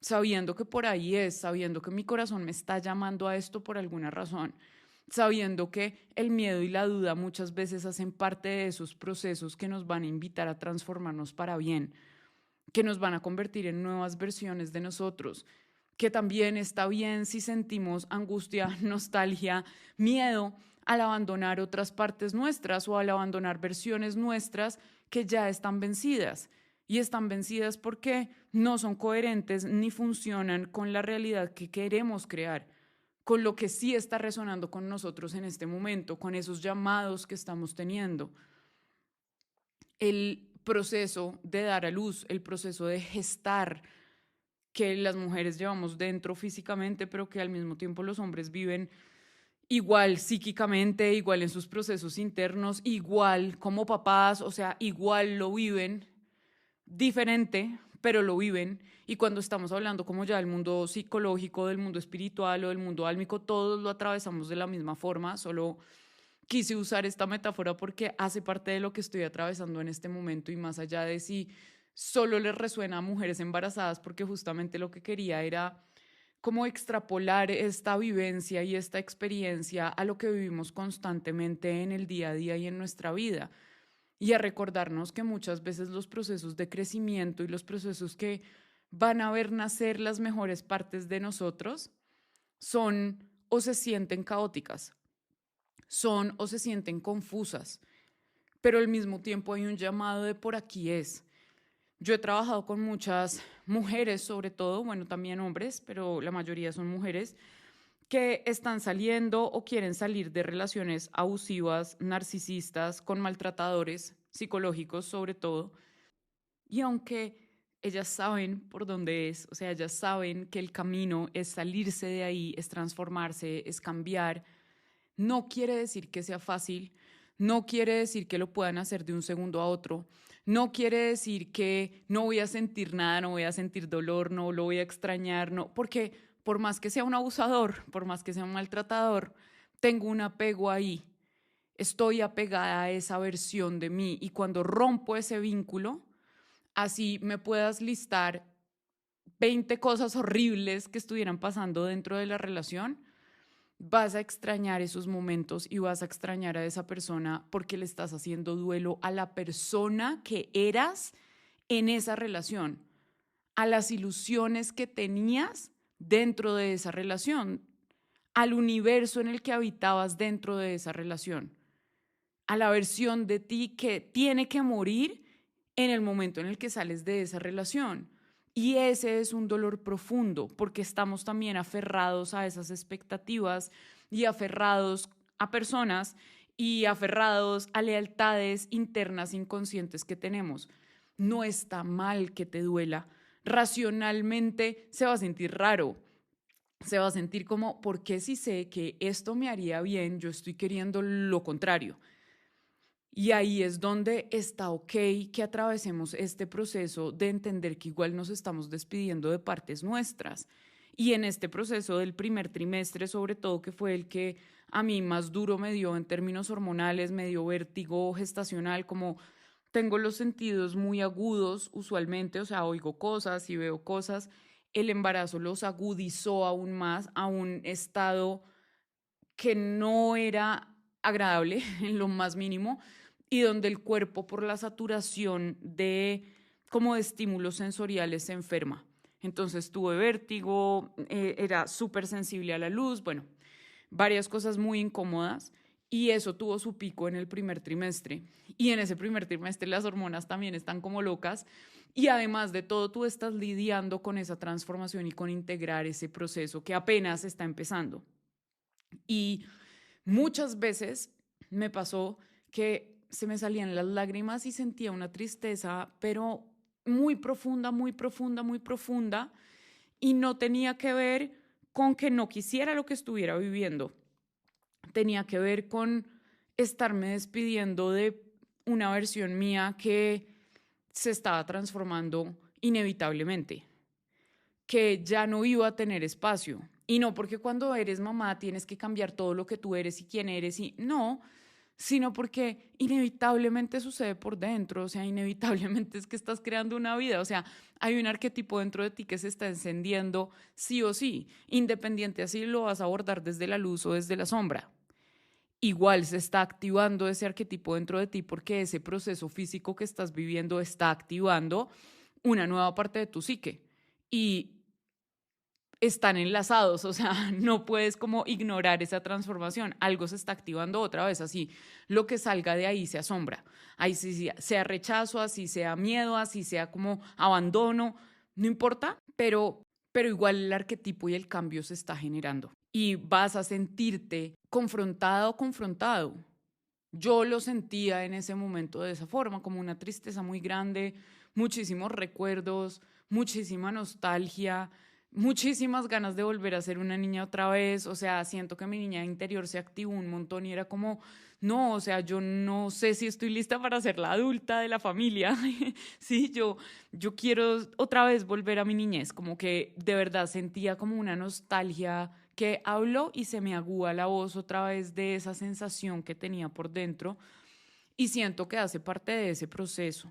sabiendo que por ahí es, sabiendo que mi corazón me está llamando a esto por alguna razón, sabiendo que el miedo y la duda muchas veces hacen parte de esos procesos que nos van a invitar a transformarnos para bien, que nos van a convertir en nuevas versiones de nosotros, que también está bien si sentimos angustia, nostalgia, miedo al abandonar otras partes nuestras o al abandonar versiones nuestras que ya están vencidas. Y están vencidas porque no son coherentes ni funcionan con la realidad que queremos crear, con lo que sí está resonando con nosotros en este momento, con esos llamados que estamos teniendo. El proceso de dar a luz, el proceso de gestar, que las mujeres llevamos dentro físicamente, pero que al mismo tiempo los hombres viven igual psíquicamente, igual en sus procesos internos, igual como papás, o sea, igual lo viven, diferente, pero lo viven. Y cuando estamos hablando como ya del mundo psicológico, del mundo espiritual o del mundo álmico, todos lo atravesamos de la misma forma, solo quise usar esta metáfora porque hace parte de lo que estoy atravesando en este momento y más allá de si solo les resuena a mujeres embarazadas, porque justamente lo que quería era como extrapolar esta vivencia y esta experiencia a lo que vivimos constantemente en el día a día y en nuestra vida. Y a recordarnos que muchas veces los procesos de crecimiento y los procesos que van a ver nacer las mejores partes de nosotros son o se sienten caóticas, son o se sienten confusas, pero al mismo tiempo hay un llamado de por aquí es. Yo he trabajado con muchas mujeres, sobre todo, bueno, también hombres, pero la mayoría son mujeres, que están saliendo o quieren salir de relaciones abusivas, narcisistas, con maltratadores psicológicos sobre todo. Y aunque ellas saben por dónde es, o sea, ellas saben que el camino es salirse de ahí, es transformarse, es cambiar, no quiere decir que sea fácil, no quiere decir que lo puedan hacer de un segundo a otro, no quiere decir que no voy a sentir nada, no voy a sentir dolor, no lo voy a extrañar, no, porque por más que sea un abusador, por más que sea un maltratador, tengo un apego ahí, estoy apegada a esa versión de mí y cuando rompo ese vínculo, así me puedas listar 20 cosas horribles que estuvieran pasando dentro de la relación, vas a extrañar esos momentos y vas a extrañar a esa persona porque le estás haciendo duelo a la persona que eras en esa relación, a las ilusiones que tenías dentro de esa relación, al universo en el que habitabas dentro de esa relación, a la versión de ti que tiene que morir en el momento en el que sales de esa relación. Y ese es un dolor profundo porque estamos también aferrados a esas expectativas y aferrados a personas y aferrados a lealtades internas inconscientes que tenemos. No está mal que te duela. Racionalmente se va a sentir raro. Se va a sentir como, ¿por qué si sé que esto me haría bien, yo estoy queriendo lo contrario? Y ahí es donde está ok que atravesemos este proceso de entender que igual nos estamos despidiendo de partes nuestras. Y en este proceso del primer trimestre, sobre todo, que fue el que a mí más duro me dio en términos hormonales, me dio vértigo gestacional, como tengo los sentidos muy agudos usualmente, o sea, oigo cosas y veo cosas, el embarazo los agudizó aún más a un estado que no era agradable en lo más mínimo y donde el cuerpo por la saturación de como de estímulos sensoriales se enferma. Entonces tuve vértigo, era súper sensible a la luz, bueno, varias cosas muy incómodas y eso tuvo su pico en el primer trimestre. Y en ese primer trimestre las hormonas también están como locas y además de todo tú estás lidiando con esa transformación y con integrar ese proceso que apenas está empezando. Y muchas veces me pasó que se me salían las lágrimas y sentía una tristeza, pero muy profunda, muy profunda, muy profunda, y no tenía que ver con que no quisiera lo que estuviera viviendo, tenía que ver con estarme despidiendo de una versión mía que se estaba transformando inevitablemente, que ya no iba a tener espacio. Y no porque cuando eres mamá tienes que cambiar todo lo que tú eres y quién eres, y no, sino porque inevitablemente sucede por dentro, o sea, inevitablemente es que estás creando una vida, o sea, hay un arquetipo dentro de ti que se está encendiendo sí o sí, independiente así lo vas a abordar desde la luz o desde la sombra. Igual se está activando ese arquetipo dentro de ti porque ese proceso físico que estás viviendo está activando una nueva parte de tu psique y están enlazados, o sea, no puedes como ignorar esa transformación, algo se está activando otra vez, así lo que salga de ahí se asombra, ahí sí, sea rechazo, así sea miedo, así sea como abandono, no importa, pero igual el arquetipo y el cambio se está generando y vas a sentirte confrontado o confrontado. Yo lo sentía en ese momento de esa forma, como una tristeza muy grande, muchísimos recuerdos, muchísima nostalgia, muchísimas ganas de volver a ser una niña otra vez. O sea, siento que mi niña interior se activó un montón y era como, no, o sea, yo no sé si estoy lista para ser la adulta de la familia. Sí, yo quiero otra vez volver a mi niñez, como que de verdad sentía como una nostalgia que hablo y se me agúa la voz otra vez de esa sensación que tenía por dentro y siento que hace parte de ese proceso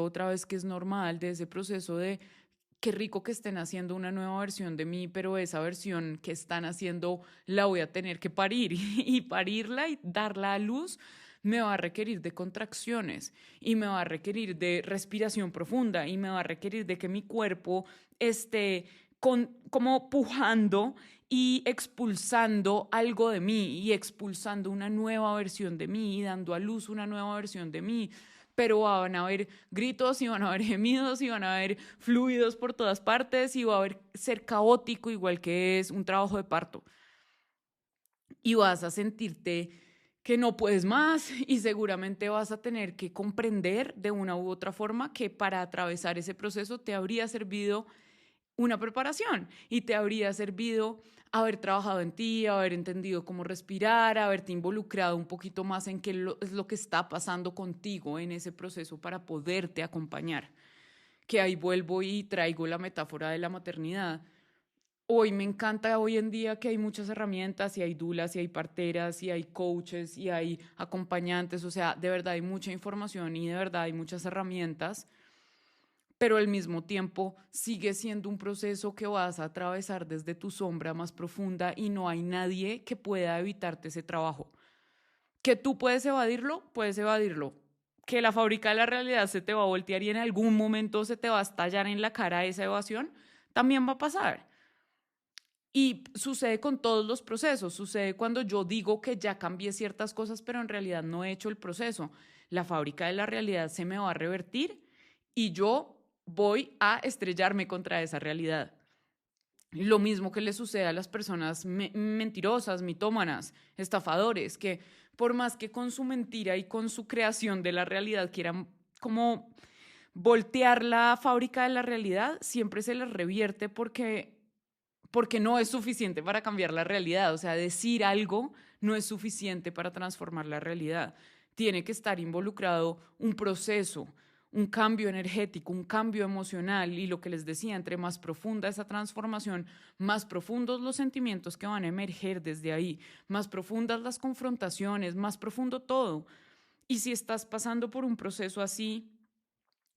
otra vez que es normal, de ese proceso de qué rico que estén haciendo una nueva versión de mí, pero esa versión que están haciendo la voy a tener que parir y parirla y darla a luz me va a requerir de contracciones y me va a requerir de respiración profunda y me va a requerir de que mi cuerpo esté como pujando y expulsando algo de mí y expulsando una nueva versión de mí y dando a luz una nueva versión de mí, pero van a haber gritos y van a haber gemidos y van a haber fluidos por todas partes y va a haber ser caótico igual que es un trabajo de parto. Y vas a sentirte que no puedes más y seguramente vas a tener que comprender de una u otra forma que para atravesar ese proceso te habría servido una preparación y te habría servido haber trabajado en ti, haber entendido cómo respirar, haberte involucrado un poquito más en qué es lo que está pasando contigo en ese proceso para poderte acompañar. Que ahí vuelvo y traigo la metáfora de la maternidad. Hoy me encanta hoy en día que hay muchas herramientas y hay dulas y hay parteras y hay coaches y hay acompañantes, o sea, de verdad hay mucha información y de verdad hay muchas herramientas, pero al mismo tiempo sigue siendo un proceso que vas a atravesar desde tu sombra más profunda y no hay nadie que pueda evitarte ese trabajo. Que tú puedes evadirlo. Que la fábrica de la realidad se te va a voltear y en algún momento se te va a estallar en la cara esa evasión, también va a pasar. Y sucede con todos los procesos, sucede cuando yo digo que ya cambié ciertas cosas, pero en realidad no he hecho el proceso. La fábrica de la realidad se me va a revertir y yo voy a estrellarme contra esa realidad. Lo mismo que le sucede a las personas mentirosas, mitómanas, estafadores, que por más que con su mentira y con su creación de la realidad quieran como voltear la fábrica de la realidad, siempre se les revierte porque no es suficiente para cambiar la realidad. O sea, decir algo no es suficiente para transformar la realidad. Tiene que estar involucrado un proceso, un cambio energético, un cambio emocional. Y lo que les decía, entre más profunda esa transformación, más profundos los sentimientos que van a emerger desde ahí, más profundas las confrontaciones, más profundo todo. Y si estás pasando por un proceso así,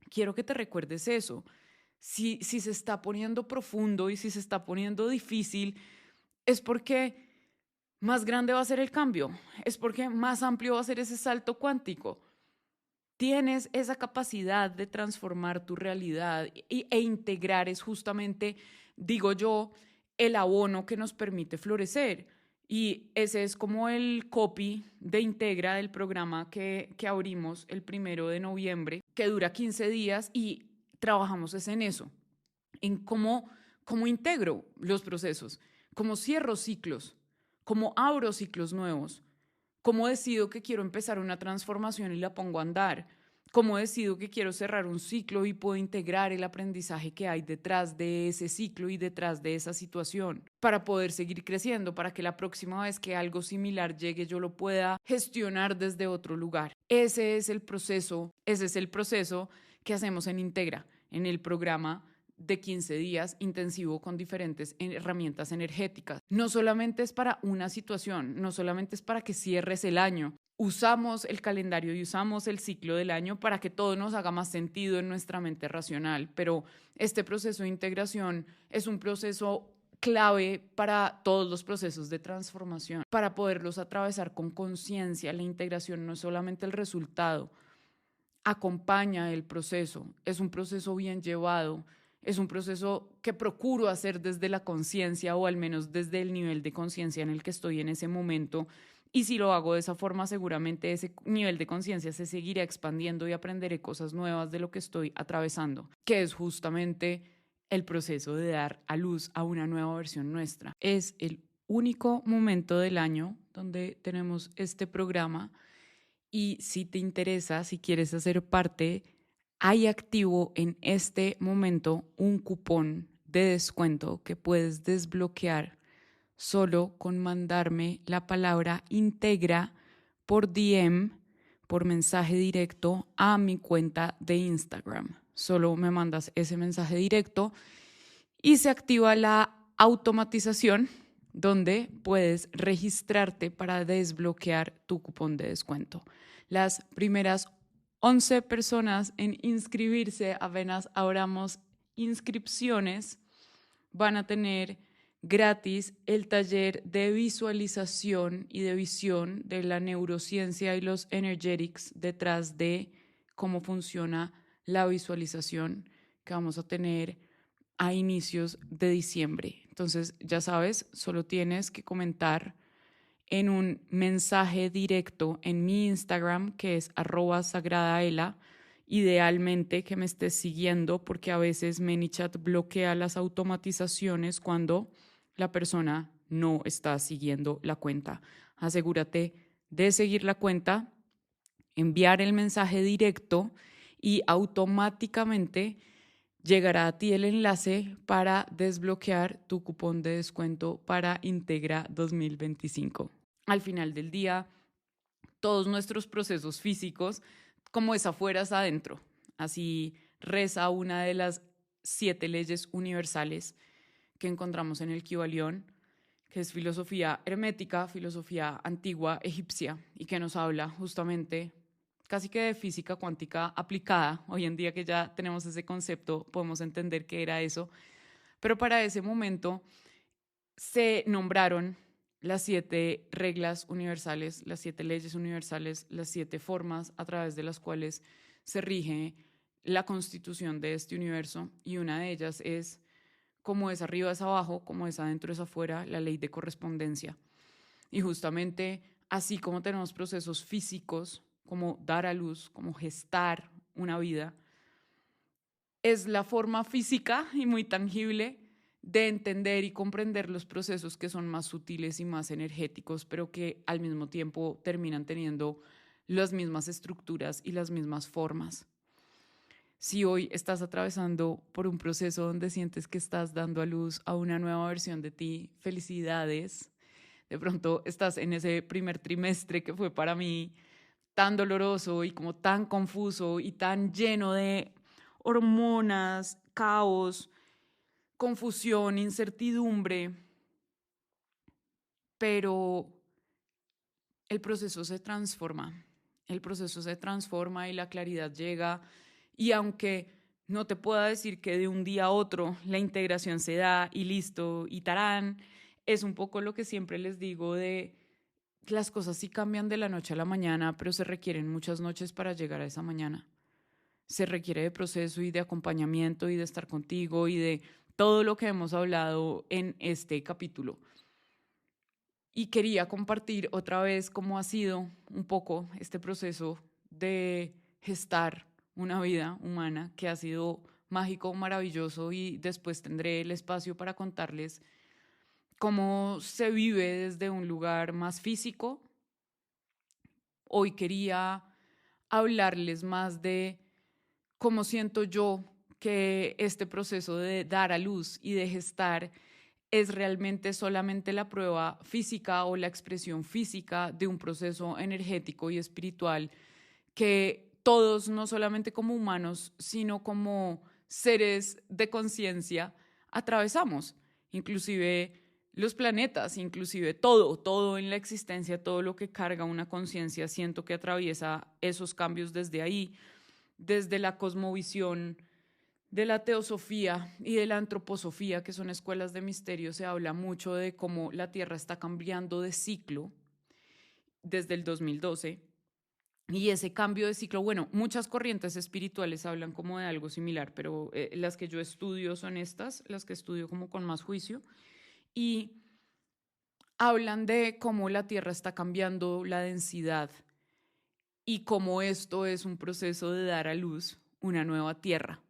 quiero que te recuerdes eso. Si se está poniendo profundo y si se está poniendo difícil, es porque más grande va a ser el cambio. Es porque más amplio va a ser ese salto cuántico. Tienes esa capacidad de transformar tu realidad e integrar es justamente, digo yo, el abono que nos permite florecer. Y ese es como el copy de Integra del programa que abrimos el 1 de noviembre, que dura 15 días y trabajamos es en eso, en cómo integro los procesos, cómo cierro ciclos, cómo abro ciclos nuevos, cómo decido que quiero empezar una transformación y la pongo a andar, cómo decido que quiero cerrar un ciclo y puedo integrar el aprendizaje que hay detrás de ese ciclo y detrás de esa situación para poder seguir creciendo, para que la próxima vez que algo similar llegue yo lo pueda gestionar desde otro lugar. Ese es el proceso que hacemos en Integra, en el programa de 15 días intensivo con diferentes herramientas energéticas. No solamente es para una situación, no solamente es para que cierres el año. Usamos el calendario y usamos el ciclo del año para que todo nos haga más sentido en nuestra mente racional, pero este proceso de integración es un proceso clave para todos los procesos de transformación, para poderlos atravesar con conciencia. La integración no es solamente el resultado, acompaña el proceso, es un proceso bien llevado, es un proceso que procuro hacer desde la conciencia o al menos desde el nivel de conciencia en el que estoy en ese momento. Y si lo hago de esa forma, seguramente ese nivel de conciencia se seguirá expandiendo y aprenderé cosas nuevas de lo que estoy atravesando, que es justamente el proceso de dar a luz a una nueva versión nuestra. Es el único momento del año donde tenemos este programa y si te interesa, si quieres hacer parte, hay activo en este momento un cupón de descuento que puedes desbloquear solo con mandarme la palabra Integra por DM, por mensaje directo a mi cuenta de Instagram. Solo me mandas ese mensaje directo y se activa la automatización donde puedes registrarte para desbloquear tu cupón de descuento. Las primeras 11 personas en inscribirse, apenas abramos inscripciones, van a tener gratis el taller de visualización y de visión de la neurociencia y los energetics detrás de cómo funciona la visualización que vamos a tener a inicios de diciembre. Entonces, ya sabes, solo tienes que comentar en un mensaje directo en mi Instagram, que es @sagradaela, idealmente que me estés siguiendo, porque a veces ManyChat bloquea las automatizaciones cuando la persona no está siguiendo la cuenta. Asegúrate de seguir la cuenta, enviar el mensaje directo y automáticamente llegará a ti el enlace para desbloquear tu cupón de descuento para Integra 2025. Al final del día, todos nuestros procesos físicos, como es afuera, es adentro. Así reza una de las 7 leyes universales que encontramos en el Kybalión, que es filosofía hermética, filosofía antigua egipcia, y que nos habla justamente casi que de física cuántica aplicada. Hoy en día que ya tenemos ese concepto, podemos entender qué era eso. Pero para ese momento se nombraron las 7 reglas universales, las 7 leyes universales, las 7 formas a través de las cuales se rige la constitución de este universo, y una de ellas es como es arriba es abajo, como es adentro es afuera, la ley de correspondencia. Y justamente así como tenemos procesos físicos, como dar a luz, como gestar una vida, es la forma física y muy tangible de entender y comprender los procesos que son más sutiles y más energéticos, pero que al mismo tiempo terminan teniendo las mismas estructuras y las mismas formas. Si hoy estás atravesando por un proceso donde sientes que estás dando a luz a una nueva versión de ti, felicidades. De pronto estás en ese primer trimestre que fue para mí tan doloroso y como tan confuso y tan lleno de hormonas, caos, confusión, incertidumbre, pero el proceso se transforma y la claridad llega, y aunque no te pueda decir que de un día a otro la integración se da y listo y tarán, es un poco lo que siempre les digo de las cosas sí cambian de la noche a la mañana, pero se requieren muchas noches para llegar a esa mañana. Se requiere de proceso y de acompañamiento y de estar contigo y de todo lo que hemos hablado en este capítulo. Y quería compartir otra vez cómo ha sido un poco este proceso de gestar una vida humana que ha sido mágico, maravilloso, y después tendré el espacio para contarles cómo se vive desde un lugar más físico. Hoy quería hablarles más de cómo siento yo que este proceso de dar a luz y de gestar es realmente solamente la prueba física o la expresión física de un proceso energético y espiritual que todos, no solamente como humanos, sino como seres de conciencia, atravesamos. Inclusive los planetas, inclusive todo en la existencia, todo lo que carga una conciencia, siento que atraviesa esos cambios desde ahí, desde la cosmovisión de la teosofía y de la antroposofía, que son escuelas de misterio. Se habla mucho de cómo la Tierra está cambiando de ciclo desde el 2012. Y ese cambio de ciclo, bueno, muchas corrientes espirituales hablan como de algo similar, pero las que yo estudio son estas, las que estudio como con más juicio, y hablan de cómo la Tierra está cambiando la densidad y cómo esto es un proceso de dar a luz una nueva Tierra.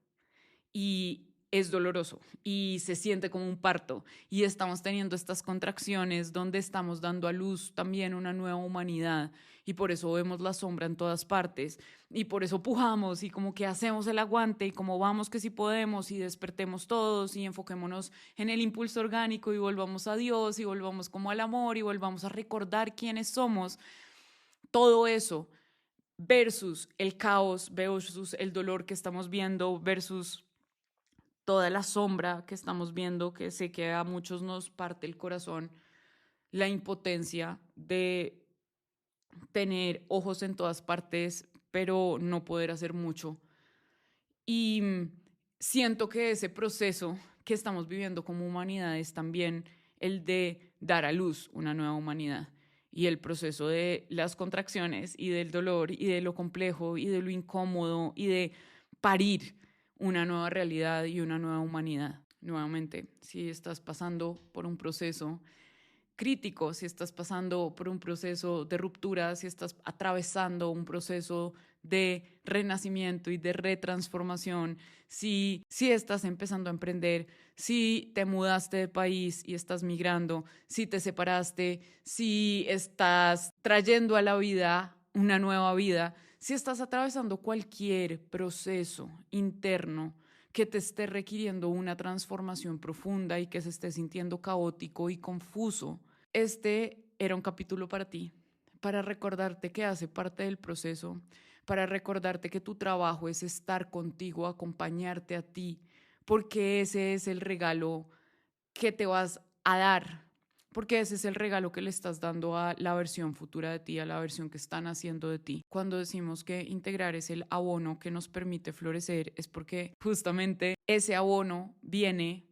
Y es doloroso y se siente como un parto y estamos teniendo estas contracciones donde estamos dando a luz también una nueva humanidad, y por eso vemos la sombra en todas partes y por eso pujamos y como que hacemos el aguante y como vamos que sí podemos y despertemos todos y enfoquémonos en el impulso orgánico y volvamos a Dios y volvamos como al amor y volvamos a recordar quiénes somos. Todo eso versus el caos, versus el dolor que estamos viendo, versus toda la sombra que estamos viendo, que sé que a muchos nos parte el corazón, la impotencia de tener ojos en todas partes, pero no poder hacer mucho. Y siento que ese proceso que estamos viviendo como humanidad es también el de dar a luz una nueva humanidad. Y el proceso de las contracciones y del dolor y de lo complejo y de lo incómodo y de parir una nueva realidad y una nueva humanidad. Nuevamente, si estás pasando por un proceso crítico, si estás pasando por un proceso de ruptura, si estás atravesando un proceso de renacimiento y de retransformación, si estás empezando a emprender, si te mudaste de país y estás migrando, si te separaste, si estás trayendo a la vida una nueva vida, si estás atravesando cualquier proceso interno que te esté requiriendo una transformación profunda y que se esté sintiendo caótico y confuso, este era un capítulo para ti, para recordarte que hace parte del proceso, para recordarte que tu trabajo es estar contigo, acompañarte a ti, porque ese es el regalo que te vas a dar, porque ese es el regalo que le estás dando a la versión futura de ti, a la versión que están haciendo de ti. Cuando decimos que integrar es el abono que nos permite florecer, es porque justamente ese abono viene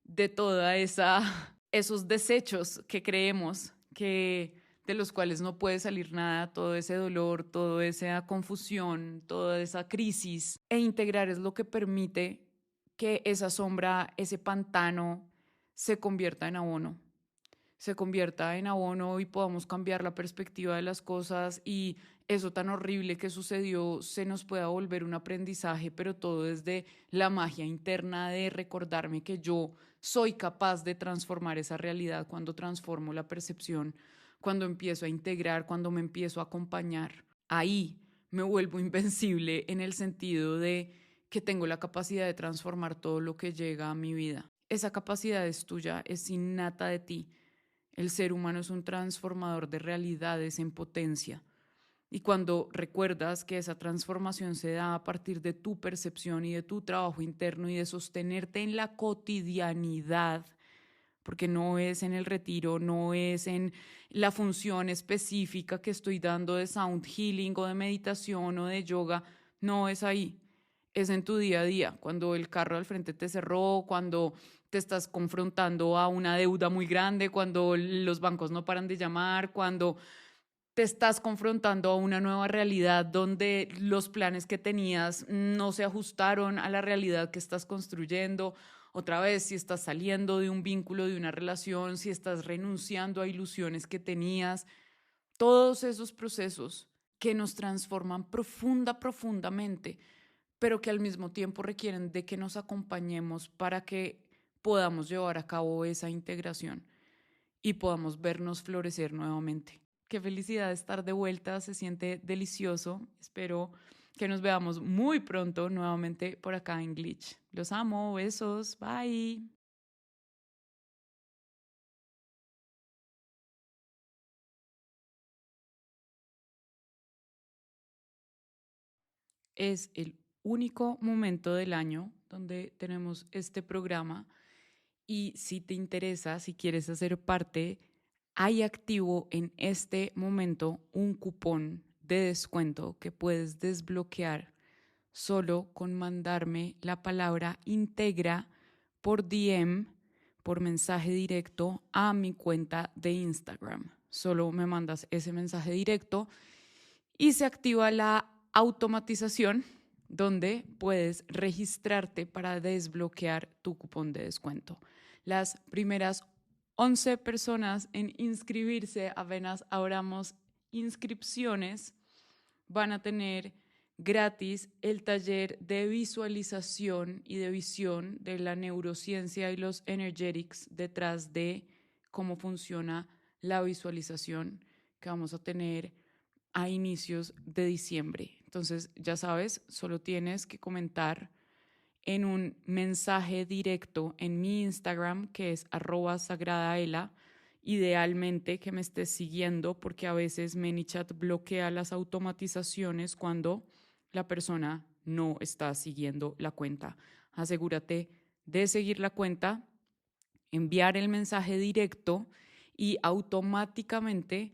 de toda esos desechos que creemos que de los cuales no puede salir nada, todo ese dolor, toda esa confusión, toda esa crisis. E integrar es lo que permite que esa sombra, ese pantano, se convierta en abono y podamos cambiar la perspectiva de las cosas, y eso tan horrible que sucedió se nos pueda volver un aprendizaje, pero todo desde la magia interna de recordarme que yo soy capaz de transformar esa realidad cuando transformo la percepción, cuando empiezo a integrar, cuando me empiezo a acompañar. Ahí me vuelvo invencible en el sentido de que tengo la capacidad de transformar todo lo que llega a mi vida. Esa capacidad es tuya, es innata de ti. El ser humano es un transformador de realidades en potencia. Y cuando recuerdas que esa transformación se da a partir de tu percepción y de tu trabajo interno y de sostenerte en la cotidianidad, porque no es en el retiro, no es en la función específica que estoy dando de sound healing o de meditación o de yoga, no es ahí, es en tu día a día, cuando el carro al frente te cerró, cuando te estás confrontando a una deuda muy grande, cuando los bancos no paran de llamar, cuando te estás confrontando a una nueva realidad donde los planes que tenías no se ajustaron a la realidad que estás construyendo. Otra vez, si estás saliendo de un vínculo, de una relación, si estás renunciando a ilusiones que tenías, todos esos procesos que nos transforman profundamente, pero que al mismo tiempo requieren de que nos acompañemos para que podamos llevar a cabo esa integración y podamos vernos florecer nuevamente. Qué felicidad estar de vuelta, se siente delicioso. Espero que nos veamos muy pronto nuevamente por acá en Glitch. Los amo, besos, bye. Es el único momento del año donde tenemos este programa y si te interesa, si quieres hacer parte, hay activo en este momento un cupón de descuento que puedes desbloquear solo con mandarme la palabra integra por DM, por mensaje directo a mi cuenta de Instagram. Solo me mandas ese mensaje directo y se activa la automatización donde puedes registrarte para desbloquear tu cupón de descuento. Las primeras 11 personas en inscribirse, apenas abramos inscripciones, van a tener gratis el taller de visualización y de visión de la neurociencia y los energetics detrás de cómo funciona la visualización que vamos a tener a inicios de diciembre. Entonces, ya sabes, solo tienes que comentar en un mensaje directo en mi Instagram, que es @sagradaela, idealmente que me estés siguiendo, porque a veces ManyChat bloquea las automatizaciones cuando la persona no está siguiendo la cuenta. Asegúrate de seguir la cuenta, enviar el mensaje directo y automáticamente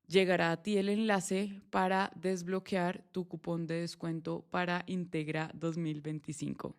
llegará a ti el enlace para desbloquear tu cupón de descuento para Integra 2025.